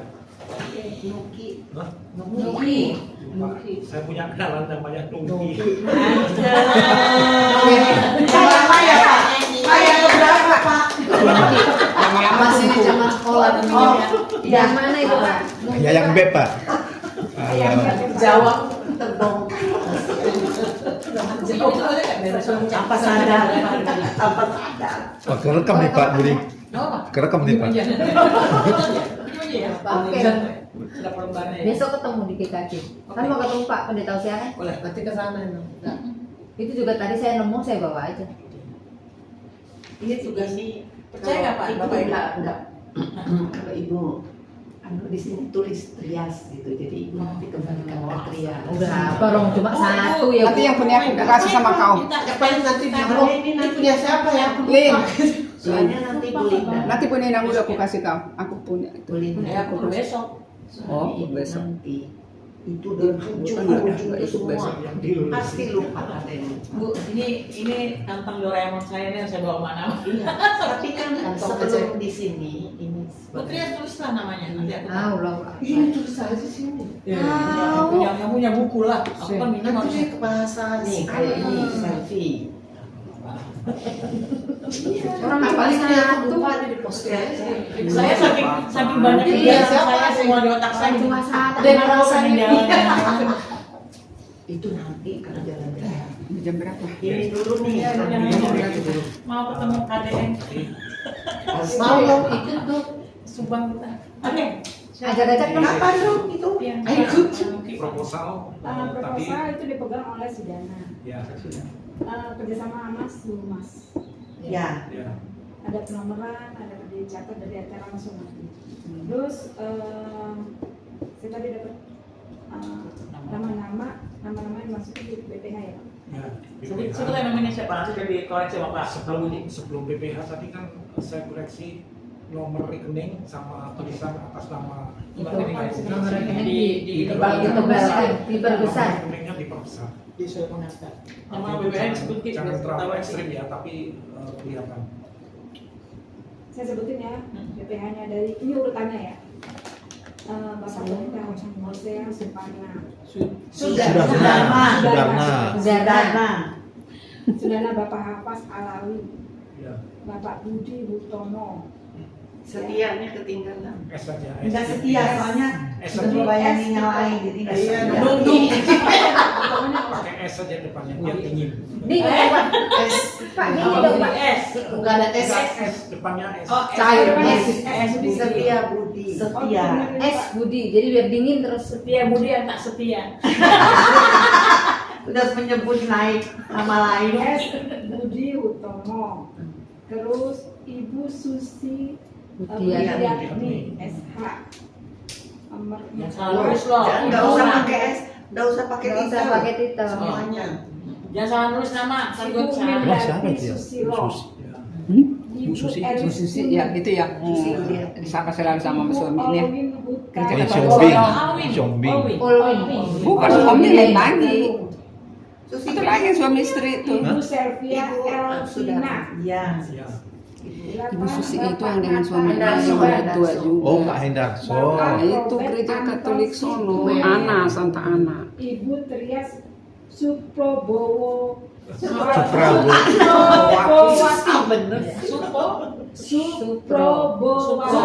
Nuki. Hah? Nuki. Saya punya kenalan namanya Nuki. Berapa ya Pak? Kayak berapa Pak? Masih di zaman sekolah Oh, Yang mana itu, Pak? ya yang beb Pak. Alah. Jawa. terbongkar. Itu boleh nggak beres? tanpa sadar. Tanpa sadar. Wah, kerekam nih Pak Budi. Apa? Kerekam nih Pak. Gimana ya? Oke. Udah perlembaran ya? Besok ketemu di GKJ. Kan mau ketemu Pak Pendeta Usia kan? Boleh. Nanti ke sana itu. Itu juga tadi saya nemu, saya bawa aja. Ini tugas nih. Percaya nggak, Pak? Ibu Bapak Ibu? enggak. Kalau ibu di sini tulis trias gitu. Jadi ibu nanti kembalikan ke trias. Udah, barong cuma satu ya. Nanti yang punya aku kasih sama kau. Paling nanti ini punya siapa ya? Lin, Soalnya nanti Bu Linda. nanti punya yang udah aku kasih kau. Aku punya itu. Bu Linda. Ya, aku besok. Oh, Ibu besok. nanti. Itu dari ujung Enggak, itu ikut besok. semua. Pasti lupa katanya. Bu, ini kantong Doraemon saya nih yang saya bawa mana? Iya. Tapi kan sebelum di sini ini. Putri tulislah namanya nanti aku. Ah, ulah. Ini tulis aja sini. Yang punya buku lah. Aku kan minta Nanti harus. dia ke bahasa nih kayak ini selfie. Orang cuma Paling dia satu. lupa dia di post aja. Saya saking banyak Iya, kegiatan saya semua di otak saya Cuma satu. Dan rasanya jalan. Itu nanti kalau jalan-jalan. Jam berapa? Ini dulu nih. Mau ketemu KDN Mau dong ikut tuh. Subang kita. Oke. Ajak-ajak dong. Kapan dong itu? Ayo ikut. Proposal tadi Proposal itu dipegang oleh Sudana. ya Kerjasama Mas Humas. Ya. ya Ada penomoran, ada dicatat dari acara masing-masing. Terus saya tadi dapat nama-nama yang masuk di BPH ya. ya Sebutlah namanya siapa? Nanti jadi koreksi Bapak. sebelum BPH tadi kan saya koreksi nomor rekening sama tulisan atas nama Nomor rekening diperbesar. rekeningnya diperbesar. Disuruh mendaftar. Nama BPH disebut Jangan terlalu ekstrim ya, tapi kelihatan. Saya sebutin ya, BPH-nya dari ini urutannya ya. Bapak Pendeta Hosea Supana. Sudarna. Sudana Bapak Hafaz Alawi. Ya, Bapak Budi Butono. Setianya ketinggalan. S saja. Enggak setia soalnya S sudah saja. bayangin yang lain jadi nggak Iya, setia. nunggu. Pakai S saja depannya biar dingin. Nih, Pak. Pak, ini dong, Pak. S. Bukan ada S. S depannya S. Oh, Cair. S. Setia Budi. Setia. Es Budi, jadi biar dingin terus. Setia Budi yang tak setia. Udah menyebut naik nama lain. S. Budi Utomo. Terus Ibu Susi Budiatni SH. Nomor Yang salah nulis loh. Enggak usah pakai S, enggak usah pakai Nggak usah titel. pakai titel. Semuanya. Jangan salah nulis nama. Ibu Takut salah. Oh, siapa Mildarti itu ya? Susilo. Sus. Ya. Bu Susi. Bu Susi ya itu yang disapa selalu sama suaminya. Kerja Ini kantor Siombing. bukan suami lain lagi. Itu lagi suami istri itu. Ibu Selvia Elvina. Iya. Ibu Susi itu yang dengan suaminya yang udah tua juga. Oh, Pak Hendarso. Nah, itu gereja Katolik sono, Ana, Santa Ana. Ibu Trias Suprobowo. Suprabowati. Bener. Suprobowati.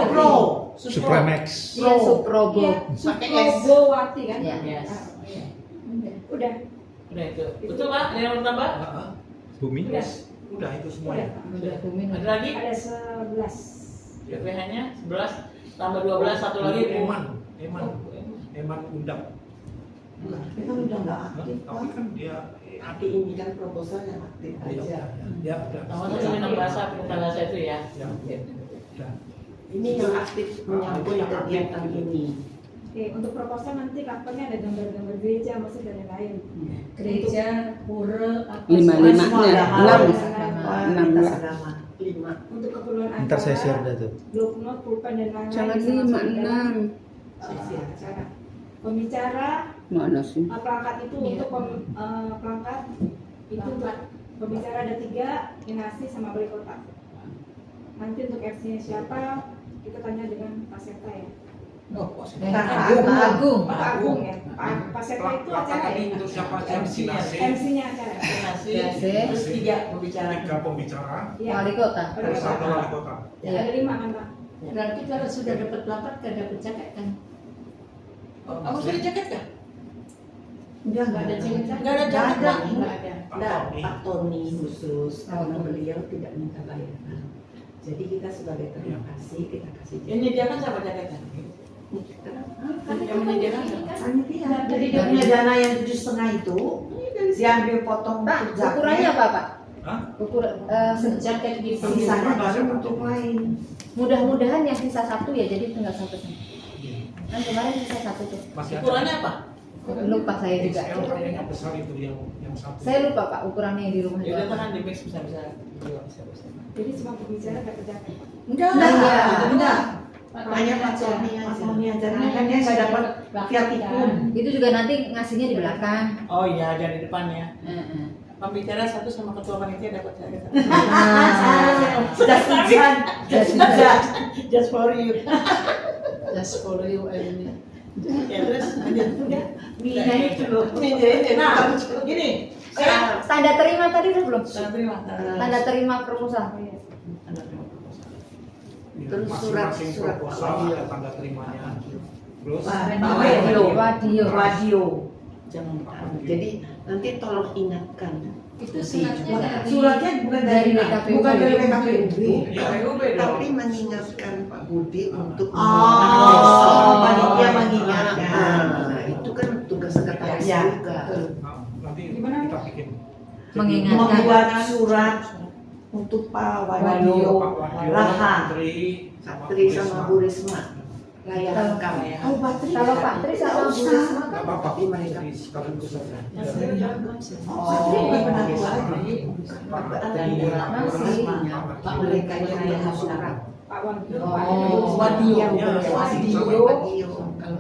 Supremex. Iya, Suprobowati kan? Ya. Yes. Udah. Udah itu. Betul Pak, ada yang mau tambah? Bumi. Udah. Udah itu semuanya. Ada lagi? Ada 11. BPH-nya 11 tambah 12 satu lagi. Eman undang. Kita udah nggak aktif Tapi kan dia Tapi ini kan proposal yang aktif aja. Ya, udah. Namanya Minang Bahasa, Perintah Bahasa itu ya. Ini yang aktif menyambut kegiatan ini. Oke, untuk proposal nanti covernya ada gambar-gambar gereja, masih dan lain-lain. Gereja, pura, apa Lima-limanya, enam. Untuk keperluan Ntar saya acara, share dah tuh. bloknot, pulpen dan lain-lain. Jangan sama 5, 6. sesi acara. Pembicara, Mana sih? perangkat itu untuk perangkat itu untuk pembicara ada 3, Inasi sama Balai Kota. Nanti untuk FC-nya siapa? Kita tanya dengan Pak Seta ya. Pak Agung. Pak Agung ya. Pak Seta itu acara ya. Itu siapa? MC-nya. MC-nya acara. Terus 3 pembicara. 3 pembicara. Iya. Wali kota. Terus 1 wali kota. Ada 5 kan Pak? Berarti kalau sudah dapat 8 kan dapat jaket kan? Oh, sudah jaket kan? Enggak Ada jaket. Enggak ada jaket, Pak. Enggak ada. Enggak, Pak Tony khusus karena beliau tidak minta bayaran. Jadi kita sebagai terima kasih kita kasih Yang menyediakan siapa jaketnya? Yang menyediakan siapa? Panitia. Jadi dia punya dana yang 7,5 itu diambil potong Pak, untuk jaket. ukurannya apa Pak? Hah? Jaket di Sisanya baru untuk lain. Mudah-mudahan yang sisa 1 ya, jadi tinggal sampai sana. Kan kemarin sisa 1 tuh. Masih ada. Ukurannya apa? Lupa saya juga. XL kayaknya besar itu yang satu. Saya lupa Pak ukurannya yang di rumah. Ya udah itu apa. kan di mix bisa-bisa. Jadi cuma pembicara dapat jaket. Enggak. Hanya Pak Tony aja. Karena kan dia nggak dapat viatikun. Itu juga nanti ngasihnya di belakang. Oh iya, ada di depannya. Heeh. Pembicara 1 sama ketua panitia dapat jaket. Sudah sejalan. Just for you. Just follow you and me. Ya terus lanjut. Mina itu loh. Nah, gini. Saya Tanda terima tadi udah belum? tanda terima. Tanda terima proposal. Tanda terima proposal. Terus Masing-masing surat proposal ada tanda terimanya. Terus Radio. Jangan lupa. Jadi nanti tolong ingatkan. Itu suratnya Suratnya bukan dari WKPUB. bukan dari WKPUB. Ya, PUB dong. Tapi mengingatkan Pak Budi untuk Oh, panitia mengingatkan. Nah, itu kan tugas sekretaris juga. nanti kita bikin. Mengingatkan. Membuat surat untuk Pak Wadio, Pak Wadio, Raha, Satri, sama Bu Risma. Layanan kami. Kalau Pak Tri sama Bu Risma Nggak apa-apa. Tapi mereka sekaligus saja. Satri bukan penanggung Pak mereka yang dia surat. Pak Wadio. Wadio.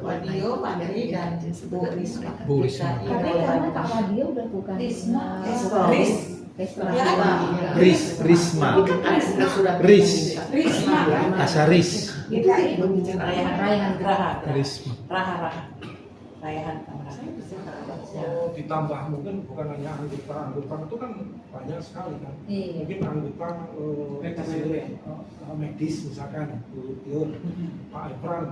Wadio, Pak Tri dan Bu Risma. Bu Risma. tapi karena Pak Wadio udah bukan Risma. Risma. Surat Ris. Risma. Asaris. itu berbicara Rayahan Geraha. Risma. Raha. Rayahan Raha. Oh, ditambah mungkin bukan hanya anggota itu kan banyak sekali kan. Iya. Mungkin anggota medis misalkan, Bu Tiur, Pak Efran,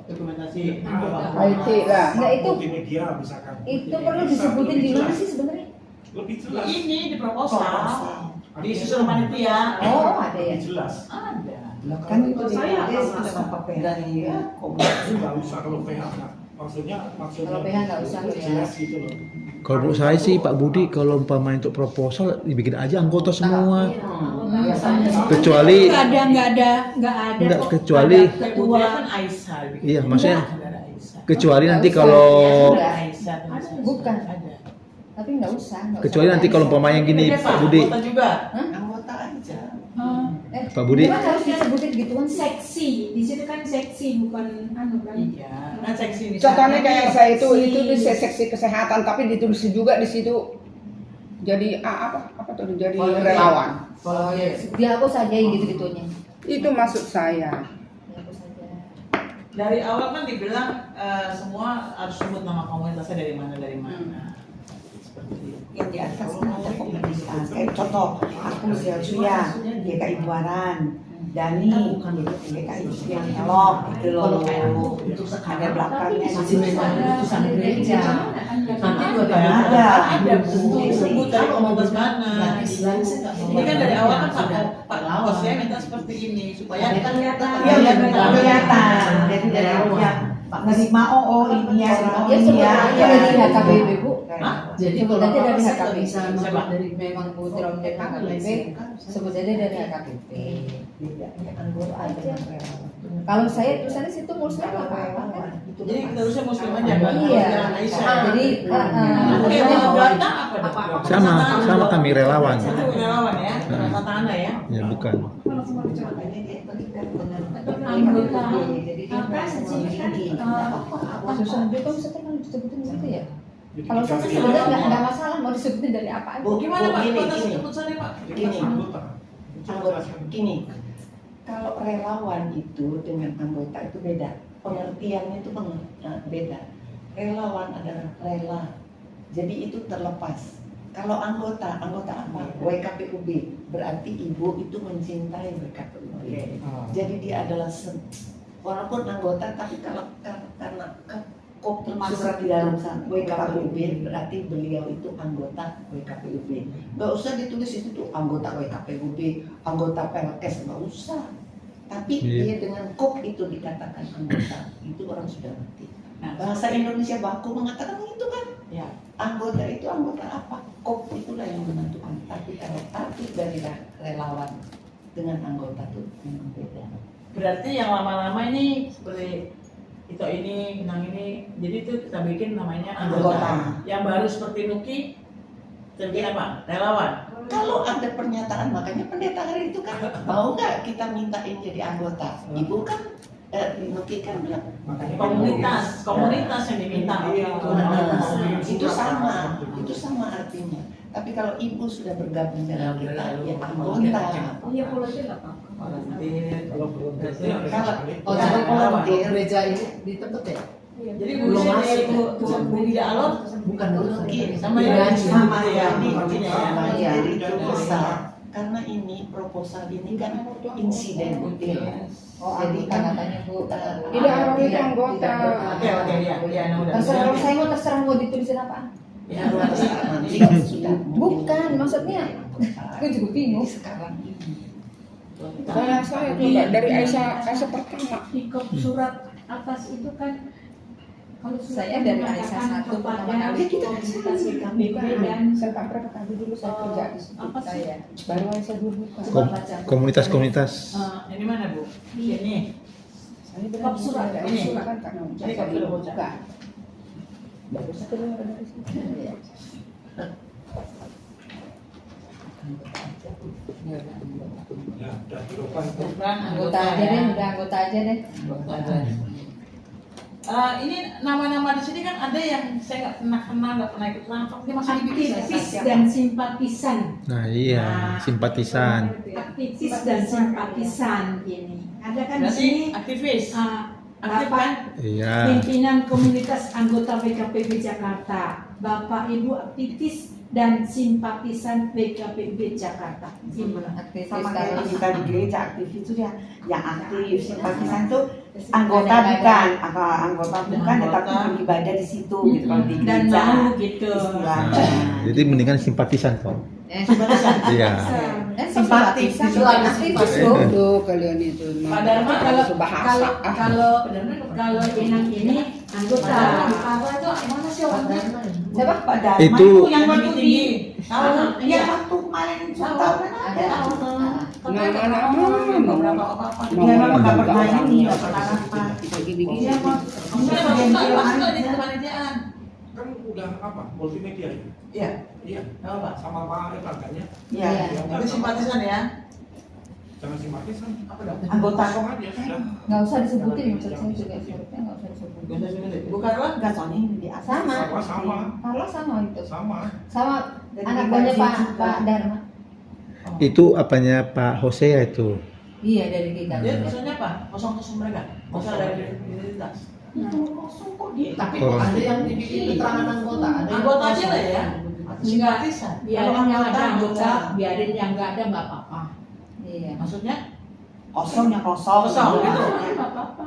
Dokumentasi. IT lah. Enggak, itu- multimedia misalkan. Itu perlu disebutin di mana sih sebenarnya? Lebih jelas. Ini di proposal. Di susun panitia. Oh, ada ya. Lebih jelas. Ada. kan itu Saya Dari Nggak usah kalau PH. Maksudnya Kalau PH nggak usah, lebih ya. jelas gitu loh. Kalau menurut saya sih Pak Budi kalau umpamanya untuk proposal dibikin aja anggota semua. Kecuali Nggak ada. enggak kecuali ketua kan Aisyah. iya maksudnya Saudara Aisyah. kecuali nanti Nggak kalau usah, Aisyah. Bukan. Ada. Tapi nggak usah. kecuali nanti kalau umpamanya gini Pak Budi Anggota juga. anggota aja. Pak Budi. Memang harus disebutin gitu kan Seksi, di situ kan seksi bukan anu kan. Iya, kan seksi Contohnya kayak saya itu di seksi kesehatan tapi ditulis juga di situ jadi apa tuh jadi relawan. dihapus saja yang gitu-gitunya. Itu maksud saya. Dihapus saja. Dari awal kan dibilang semua harus sebut nama komunitasnya dari mana. Seperti itu. Yang di atas ini ada komunitas. Kayak contoh, aku Sylvia, GKI Buaran, Dani, GKI yang Elok, gitu loh. Ada belakangnya di sini. Gereja. Ada sebut dari komunitas mana. Ini kan dari awal kan Pak Bos ya minta seperti ini supaya Iya, kelihatan. Jadi dari awal nerima ini ya, Ya sebenarnya dari HKBP Bu. Jadi Sebut aja dari bisa HKBP. Siapa? Dari memang Putri Om dari HKBP. Sebut aja dari HKBP. Kalau saya tulisannya situ muslim apa-apa kan? Jadi kita harusnya muslim aja kan? Iya. Aisyah. Jadi Oke, kalau Belanda apa dong? Sama kami relawan. Itu relawan ya, kata Anda ya. Ya bukan. Anggota Jadi apa sejenis susah itu sebenarnya kan disebutin gitu ya. Kalau saya sebenarnya nggak masalah mau disebutin dari apa aja. Gimana Pak? Gini, Batas gini. keputusannya Pak? Gini. Anggota. Gini, kalau relawan itu dengan anggota itu beda. Pengertiannya itu beda. Relawan adalah rela. Jadi itu terlepas. Kalau anggota apa? WKPUB. Berarti ibu itu mencintai WKPUB. Jadi dia adalah walaupun anggota tapi kalau karena kopi surat di dalam WKPUB berarti beliau itu anggota WKPUB. Nggak usah ditulis itu tuh anggota WKPUB, anggota PLKes, nggak usah. Tapi dia dengan kop itu dikatakan anggota, itu orang sudah ngerti. Nah, bahasa Indonesia baku mengatakan itu kan, ya anggota itu anggota apa? Kop itulah yang menentukan. Tapi kalau arti dari relawan dengan anggota itu memang beda. Berarti yang lama-lama ini seperti itu ini, benang ini, jadi itu kita bikin namanya anggota. Yang baru seperti Nuki, kita bikin apa? Relawan. Kalau ada pernyataan, makanya pendeta hari itu kan mau nggak kita mintain jadi anggota? Ibu kan, Nuki kan bilang komunitas yang diminta. Itu sama artinya. Tapi kalau ibu sudah bergabung dengan kita, ya anggota. Iya, volunteer nggak apa-apa. Kalau volunteer Kalau gereja ini di tempat ya? Jadi Bu Ida Alor Bukan Nuki sama ya, ini jadi itu besar. Karena ini proposal ini kan insiden. Jadi katanya Bu. Tidak orang itu anggota. Oke ya, Terserah saya mau ditulisin apa? Ya, Nanti kan sudah Bukan, maksudnya aku juga bingung. sekarang ini. Saya coba dari Aisyah pertama. Di kop surat atas itu kan kalau Saya dari Aisyah 1 pertama kali komunitas KBP dan Saya tak berapa kali dulu saya kerja di situ. apa sih? saya. Baru Aisyah dulu bukan. Komunitas-komunitas. Ini mana Bu? Ini. Saya Kop surat, berani ini. surat kan karena Ini kop surat bocah. bukan. Baru saya keluar dari situ. Ya, udah diubah itu. Bukan Anggota aja deh, udah anggota aja deh. Ini nama-nama di sini kan ada yang saya nggak pernah kenal, nggak pernah ikut rapat. Ini masih dibikin aktivis dan simpatisan. Nah iya, simpatisan. Aktivis dan simpatisan ini. Ada kan di Berarti sini aktivis. Aktif kan? Iya. pimpinan komunitas anggota WKPB Jakarta, Bapak Ibu aktivis dan simpatisan WKPB Jakarta. Aktivis Sama kalau kayak kita di gereja aktivis itu ya, yang aktif simpatisan tuh anggota bukan, anggota bukan, tetapi beribadah di situ gitu kalau di Dan gereja. mau gitu. Istilahnya. Nah, jadi mendingan simpatisan kok. Simpatisan. Iya. Simpatis, aktivis loh. Itu kalian itu. Pak Dharma Kalau Inang ini anggota apa itu mana sih orangnya? Siapa? Pak Dharma Itu yang waktu tinggi. Tahu? Iya, waktu kemarin tahun ada. Beberapa apa-apa. Dia memang nggak pernah ini, nggak pernah rapat. Iya, Pak. Maksudnya masuk di kepanitiaan. Kan udah apa? Multimedia itu. Iya. Iya. Apa Pak? Sama Pak Evan kan ya. Iya. Itu simpatisan ya. Jangan simpatisan. Apa dong? Anggota. Kosong aja sudah. Nggak usah disebutin, maksud saya juga surutnya nggak usah disebutin. Bukan lah. Enggak, soalnya ini di atas. Sama. Sama. Carla sama itu. Sama. Dan Anak digaji buahnya Pak juga. Dharma. Itu apanya Pak Jose ya itu. Iya dari kita. Dia tulisannya apa? Kosong mereka. Kosong dari identitas. Itu kosong kok dia. Tapi Orang. ada yang dibikin keterangan anggota, ada yang Anggota aja kosong. lah ya. Simpatisan. Biarin yang ada anggota, biarin yang nggak ada nggak apa-apa. Iya. Maksudnya Kosongnya kosong. Kosong, gitu. Nggak apa-apa.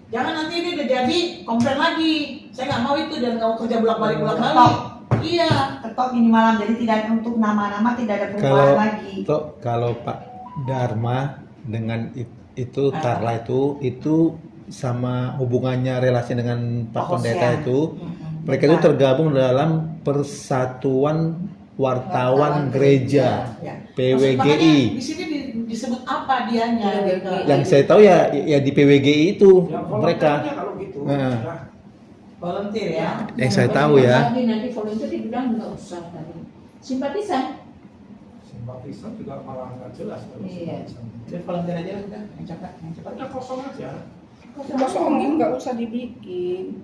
jangan nanti ini udah jadi komplain lagi. Saya nggak mau itu dan nggak mau kerja bolak-balik. Ketok. Iya. Ketok ini malam, jadi tidak ada untuk nama-nama, tidak ada perubahan Kalau lagi. kalau Pak Dharma dengan itu Carla itu sama hubungannya relasi dengan Pak Pak Pendeta Hosea. itu, mereka itu tergabung dalam Persatuan Wartawan Gereja Ya. PWGI. Makanya di sini disebut apa dianya? gitu. Yang saya tahu ya di PWGI itu Ya, mereka. volunteer aja kalau gitu. Nah. Sudah. Volunteer ya. Yang saya tahu ya. Nanti volunteer dibilang nggak usah tadi. Simpatisan. Simpatisan juga malah nggak jelas kalau Iya. simpatisan. Jadi volunteer aja udah yang cepat. Ya kosong aja. Kosongin nggak usah dibikin.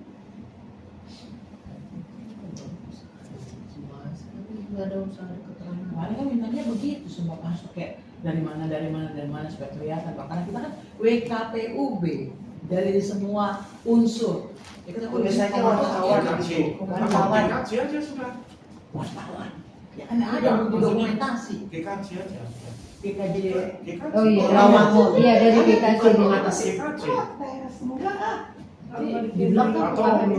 Nggak ada usaha keterangan. Kemarin kan mintanya begitu semua masuk kayak dari mana supaya kelihatan. Karena kita kan WKPUB dari semua unsur. Ya, kita Biasanya wartawan. wartawan. GKJ aja sudah. Wartawan. Ya kan ada di dokumentasi. GKJ aja. GKJ. GKJ. Oh iya. Rawangun. Iya dari kita Bukan sini. mengatas GKJ. Semoga Di belakang Atau wartawan.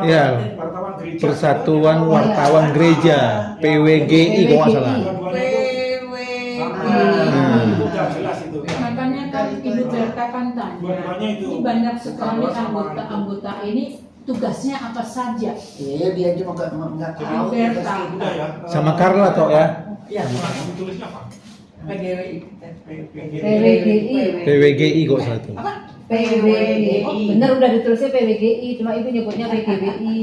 Iya. Wartawan gereja. Persatuan Wartawan Gereja PWGI kalau nggak salah. Itu udah jelas itu. Makanya kan Ibu Berta kan tanya, Dua-duanya itu. ini banyak sekali Sama itu. anggota-anggota ini tugasnya apa saja? Iya, dia juga nggak tahu. Berta. Udah ya. Sama Carla toh ya. Ya, Tulisnya apa? PGWI. PWGI. PWGI kok salah itu. PWGI. Oh, bener udah ditulisnya PWGI, cuma ibu nyebutnya PGBI.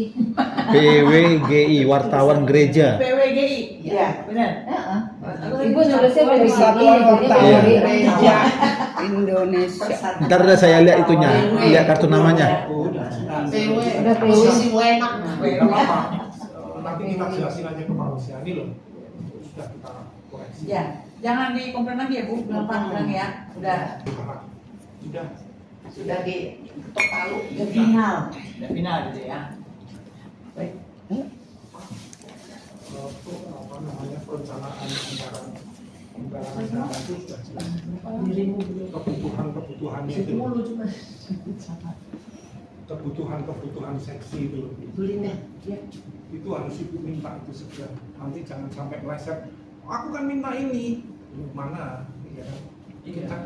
PWGI Wartawan Gereja. PWGI. Iya. Benar. Heeh. Ibu nulisnya PWGI, Persatuan nyebutnya Iya. Wartawan PWGI. Gereja Indonesia. Ntar udah saya lihat itunya, lihat kartu namanya. Udah. PW, Udah PW. posisi enak. Nggak apa-apa. Nanti kita jelasin aja ke Pak Luciani loh. Sudah kita koreksi. Ya, jangan dikomplain lagi ya Bu, gampang bilang ya. Udah Sudah diketok palu. udah final. udah final gitu ya. Apa namanya perencanaan anggaran dana itu sudah jelas. Kebutuhan-kebutuhannya itu. Kebutuhan seksi itu loh. Belinya. Itu harus ibu minta itu segera. Nanti jangan sampai meleset. Aku kan minta ini. Mana? Ya kan?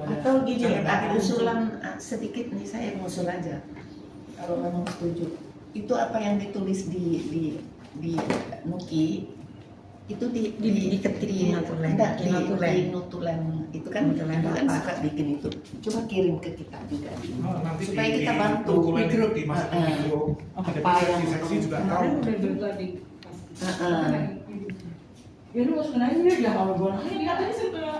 Atau gini, ada usulan sedikit nih, saya ngusul aja. Kalau memang setuju, itu apa yang ditulis di Nuki itu di notulen itu kan suka bikin itu. Coba kirim ke kita juga. Nanti Supaya kita bantu di grup di dimasukin di grup. apa yang seksi juga tahu. Ya lu masukin aja ya kalau gue Katanya setelah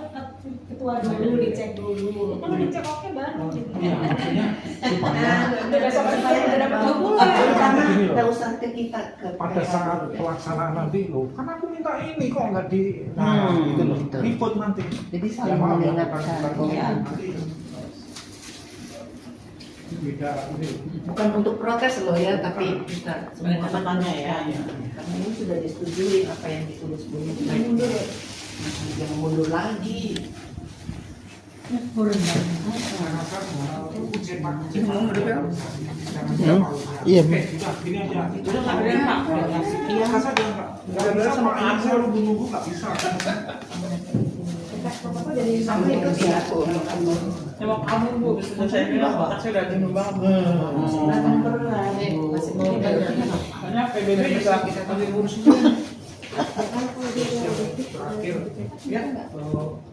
ketua dulu dicek dulu. Kalau dicek oke baru gitu. Iya, maksudnya supaya Udah besok udah dapat 2 bulan. karena Gini loh. nggak usah ke kita pada saat pelaksanaan nanti loh, kan aku minta ini kok nggak di, nah gitu loh, gitu. ribut nanti. Jadi Ya, saling maaf ya, mengingatkan. nanti beda ini. Bukan untuk protes loh ya, tapi kita semua Penetapannya ya. karena ini sudah disetujui apa yang ditulis dulu. Mundur, jangan mundur lagi. Karena kan ujian Pak, ujian Pak. Iya. Sudah, gini aja. Udah nggak ada Pak. Iya, masa dia nggak bisa Pak, ini saya nunggu nggak bisa. Sampai itu ya. Emang kamu Bu, sudah saya bilang Pak, saya udah jenuh banget. Masih mau Karena PBB bisa kita kali urus Terakhir, ya. Nggak perlu.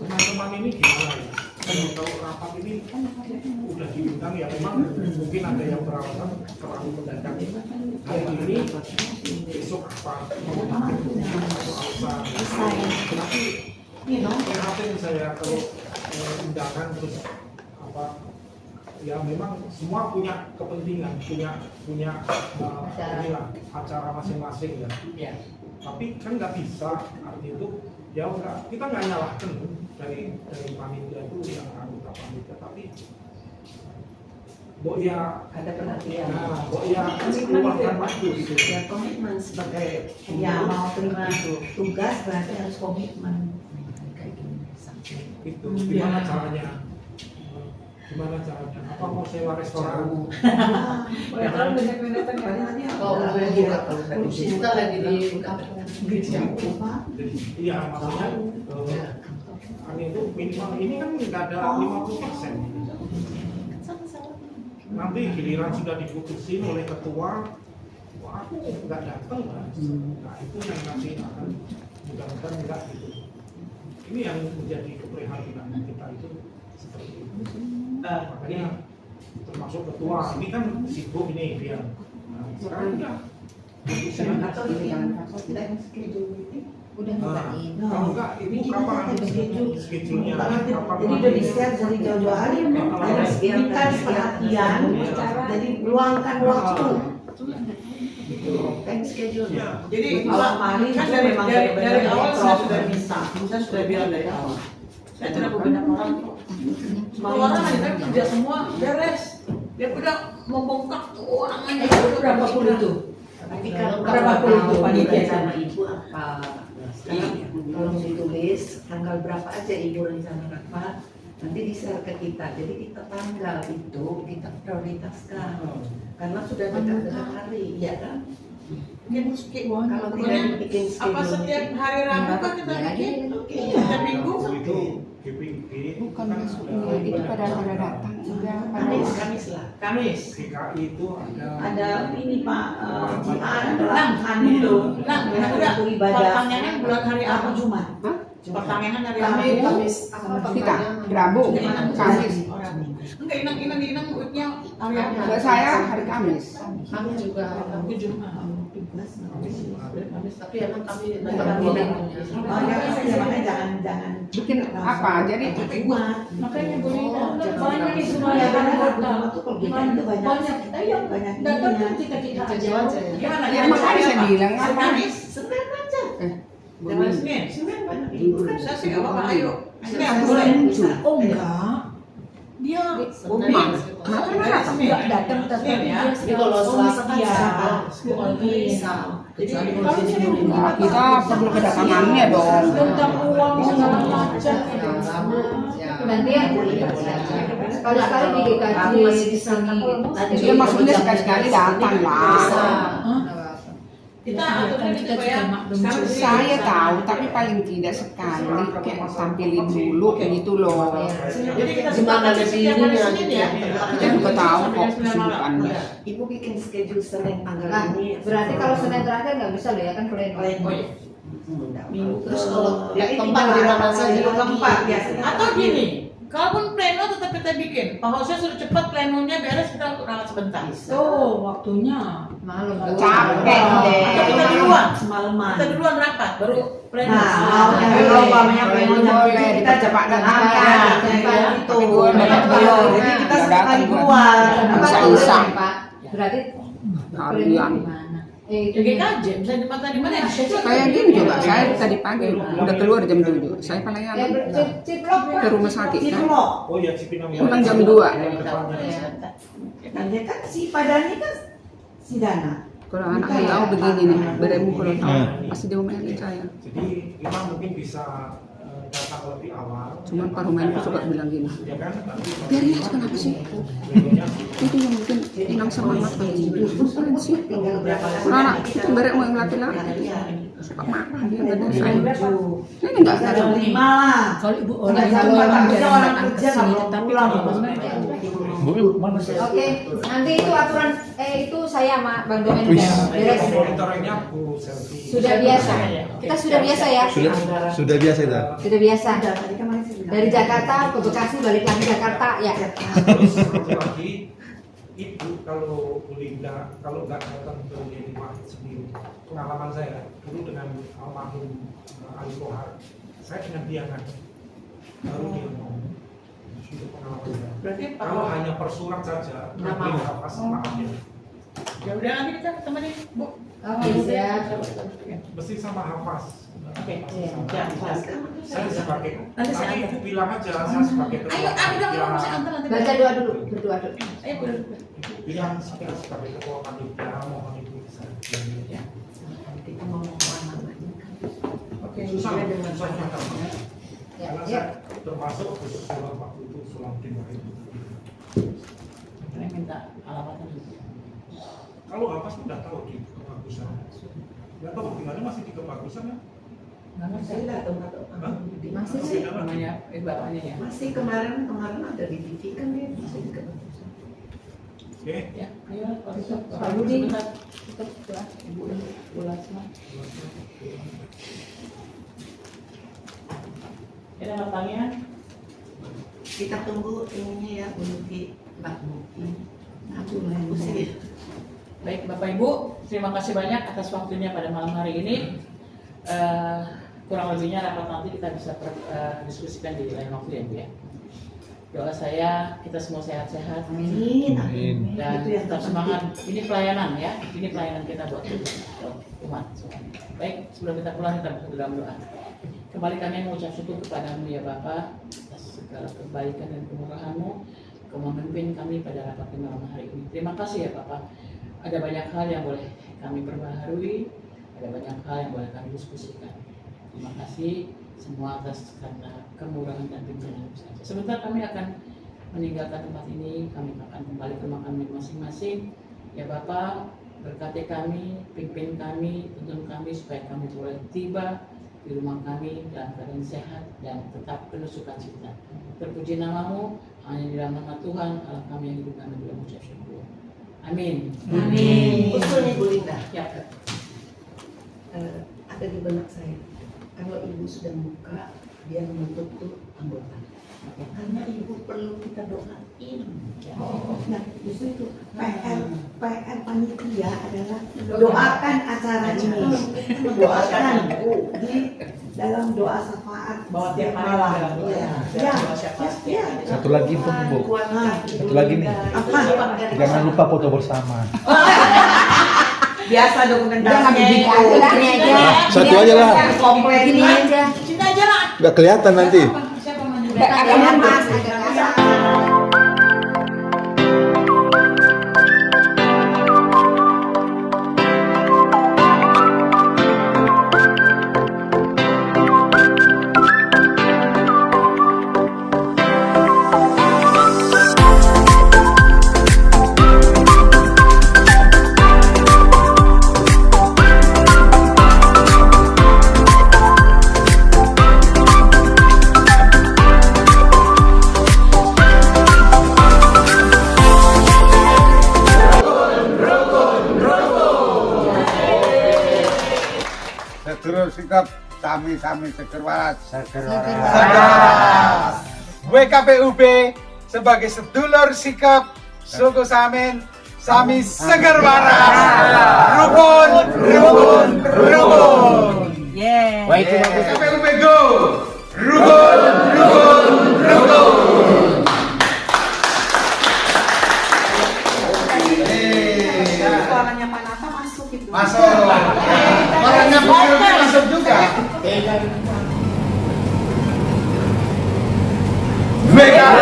teman-teman ini gimana ya? kalau rapat ini udah diundang ya memang mungkin ada yang beralasan terlalu mendadak. Hari ini besok apa? Tapi prihatin saya kalau undangan terus apa? Ya memang semua punya kepentingan, punya inilah acara masing-masing ya. Tapi kan nggak bisa, artinya itu ya enggak, kita nggak nyalahkan dari panitia itu yang anggota panitia, tapi ya ada perhatian. Nah, ya keluarkan waktu gitu. Ya komitmen sebagai Ya mau terima tugas berarti harus komitmen. kayak gini. Itu gimana caranya? Gimana caranya? Apa mau sewa restoran? Kalau banyak minatan ya. Kalau kita lagi di kampung. Iya, maksudnya itu minimal ini kan nggak ada 50%. Nanti giliran sudah diputusin oleh ketua, wah aku nggak datang, Mas. Nah itu yang nanti akan mudah-mudahan enggak gitu. Ini yang menjadi keprihatinan kita itu seperti itu. Makanya termasuk ketua ini kan sibuk ini dia. Nah, sekarang udah. Atau ini yang kita schedule meeting. Udah mintain. Kalau enggak, ibu kapan schedule-nya? Jadi udah di-share dari jauh-jauh hari, harus berikan perhatian, jadi luangkan waktu. Time schedule. Jadi Malam hari kan itu dari memang dari benar-benar awal saya netral. sudah bisa, saya sudah bilang dari awal. Saya tidak berpindah orang. Semua orang aja kan kerja semua beres. Dia udah membongkar keuangannya Berapa puluh itu? Tapi kalau Berapa puluh itu panitia sama ibu apa? Sekarang tolong ditulis tanggal berapa aja ibu rencana rapat. Nanti di-share ke kita. Jadi kita tanggal itu kita prioritaskan. Karena sudah dekat-dekat hari, ya kan? bikin Kalau tidak dibikin apa schedule setiap hari Rabu kan kita bikin setiap minggu Itu GPG Bukan masuknya, itu pada datang juga pada Kamis lah. Kamis. DKI itu Ada ini Pak, JR Nah, Langkan itu. Nah, Yang udah untuk ibadah pertanyaannya bulan hari apa? Jumat. Pertanyaannya hari Kamis. apa? kita Rabu, Kamis. Enggak, inang duitnya hari apa? Buat saya hari Kamis. Kami juga Aku Jumat. tapi emang kami Oh ya, makanya jangan Bikin apa? Jadi Jumat. Makanya boleh banyak di semua Ya ya kan kan Jumat tuh kalau kita itu banyak banyak datang ininya. tuh kita Kerja aja ya. Gimana? ya makanya saya bilang Hari apa? Kamis. Senin aja. Jangan Senin. Senin banyak libur. Saya sih nggak apa-apa. Ayo. Senin Senin boleh. Oh enggak. Dia nggak datang Senin ya. Jadi kalau Selasa kan Iya. bisa. Kecuali kalau Kalau sini sini belum Nah, kita perlu kedatangannya dong. tentang uang segala macam. Nanti ya sekali-sekali di DKJ di sini. Ya maksudnya sekali-sekali datang lah. Kita aturnya gitu Pak ya. Sekarang Saya tahu, tapi paling tidak sekali kayak tampilin dulu gitu loh. Jadi kita Gimana sepakati setiap hari lebihnya Senin ya. Kita juga tahu kok kesibukannya. Ibu bikin schedule Senin tanggal Nah, ini. berarti kalau Senin terakhir nggak bisa loh ya kan pleno. Oh iya. Minggu Terus kalau ya ini tempat di mana saja? minggu keempat biasanya. Atau gini, kalaupun pleno tetap kita bikin. Pak Hosnya suruh cepat plenonya beres kita rapat sebentar. Oh, waktunya. Malam Capek deh. Atau kita duluan, Semalaman. kita duluan rapat baru pleno. Nah, kalau umpamanya plenonya Boleh, kita cepat datang Nah, ya, tapi itu. gue dapat belum. Jadi kita Nggak sekali datang gue. keluar. Bisa. Pak. Berarti Harian. di mana? Jadi kajian, bisa di mana ya? Kayak gini coba, saya tadi pagi udah keluar jam 7. Saya Ya, pelayanan ciplok ke rumah sakit kan. Ciplo. Oh ya Cipinang Pulang jam 2. Dan dia kan si Padani kan si Dana. Kalau anak beliau begini nih, beremu kalau tahu pasti dia ngomelin saya. Jadi kita mungkin bisa datang lebih awal. Cuman Pak Rumen suka bilang gini, Ya kan? biarin aja kenapa sih? Itu yang mungkin hilang semangat lagi. Bukan sih. Anak itu beremu yang laki-laki. Suka marah dia nggak ada saya. Ini nggak ada. Jam 5 lah. Kalau ibu Udah jam 4 kerja orang kerja nggak mau pulang. Bu, mana sih? Oke, nanti itu aturan Itu saya sama Bang Domen Wih. udah beres. Monitoringnya aku selfie. Sudah biasa. Kita sudah biasa ya. Sudah biasa itu. Sudah biasa. Tadi kemarin saya bilang. Dari Jakarta ke Bekasi balik lagi Jakarta ya. Terus satu lagi, ibu kalau Linda kalau nggak datang ke Yeni Wahid sendiri, pengalaman saya dulu dengan almarhum Ali Kohar, saya dengan Diana baru dia ngomong. Itu pengalaman saya. Berarti Kalau hanya per surat saja, Nama. nafas maaf ya. ya udah nanti kita temenin Bu. Oke, siap. Mesti sama hafaz. Oke. Iya. Ya, pas. Saya sebagai Nanti saya nanti antar. ibu bilang aja saya sebagai Ayo, ketua dong, saya antar nanti. Baca doa dulu, berdoa dulu. Ayo, Bu. bilang saya sebagai ketua panitia mohon ibu bisa. Kita mau namanya. Oke. Susah Kita dengan susah panjangnya. Ya, karena ya. saya termasuk khusus sholat waktu itu sholat di Wahid. Saya minta alamatnya. Kalau hafaz udah tahu di kebagusan. Nggak tahu tinggalnya masih di kebagusan ya? Saya nggak tahu. Hah? Masih Masih sih. ada lagi? Namanya, bapaknya ya. Masih kemarin ada di TV kan ya, masih di kebagusan. Oke. Ya, ayo Pak Pak Budi. Sebentar. Tutup doa. Ibu Lasma. Ada pertanyaan? Kita tunggu ininya ya, Muki, Mbak Muki. Aku pusing. Baik Bapak Ibu, terima kasih banyak atas waktunya pada malam hari ini. Kurang lebihnya rapat nanti kita bisa diskusikan di lain waktu ya Bu ya. Doa saya kita semua sehat-sehat Amin. Amin. dan Itu yang tetap terpenting. semangat. Ini pelayanan ya, ini pelayanan kita buat umat. Baik, sebelum kita pulang kita berdoa dalam doa. Kembali kami mengucap syukur kepadamu ya Bapa atas segala kebaikan dan kemurahan-Mu. Kau memimpin kami pada rapat malam hari ini. Terima kasih ya Bapak. Ada banyak hal yang boleh kami perbaharui, ada banyak hal yang boleh kami diskusikan. Terima kasih semua atas karena kemurahan dan pimpinan saja. Sebentar kami akan meninggalkan tempat ini, kami akan kembali ke rumah kami masing-masing. Ya Bapak, berkati kami, pimpin kami, tuntun kami supaya kami boleh tiba di rumah kami dalam keadaan sehat dan tetap penuh sukacita. Terpuji namamu, hanya di dalam nama Tuhan Allah kami yang hidup kami dalam ucap syukur. Amin. Amin. Usulnya Bu Linda, Ya. ada di benak saya. Kalau ibu sudah buka, dia menutup tuh anggota. Karena ibu perlu kita doain. Nah, justru itu PR panitia adalah doakan acara ini, doakan di dalam doa syafaat Bahwa tiap hari malam. dalam doa. Iya. Ya, Ya. Satu lagi itu Bu. Satu lagi nih. Jangan lupa foto bersama. Biasa Udah nggak dokumentasinya begini itu. aja lah, ini aja. Satu aja lah. Komplek Gini aja. Sini aja lah. Nggak kelihatan nanti. Siapa maju? Agak mas, agak kasar. Sedulur sikap sami-sami seger waras. WKPUB sebagai sedulur sikap suku Samin sami seger waras. Rukun, rukun, rukun. Yeah. WKPUB go. Rukun, rukun, rukun. Suaranya Pak Nata masuk itu. Masuk. Orangnya masuk juga. WKPUB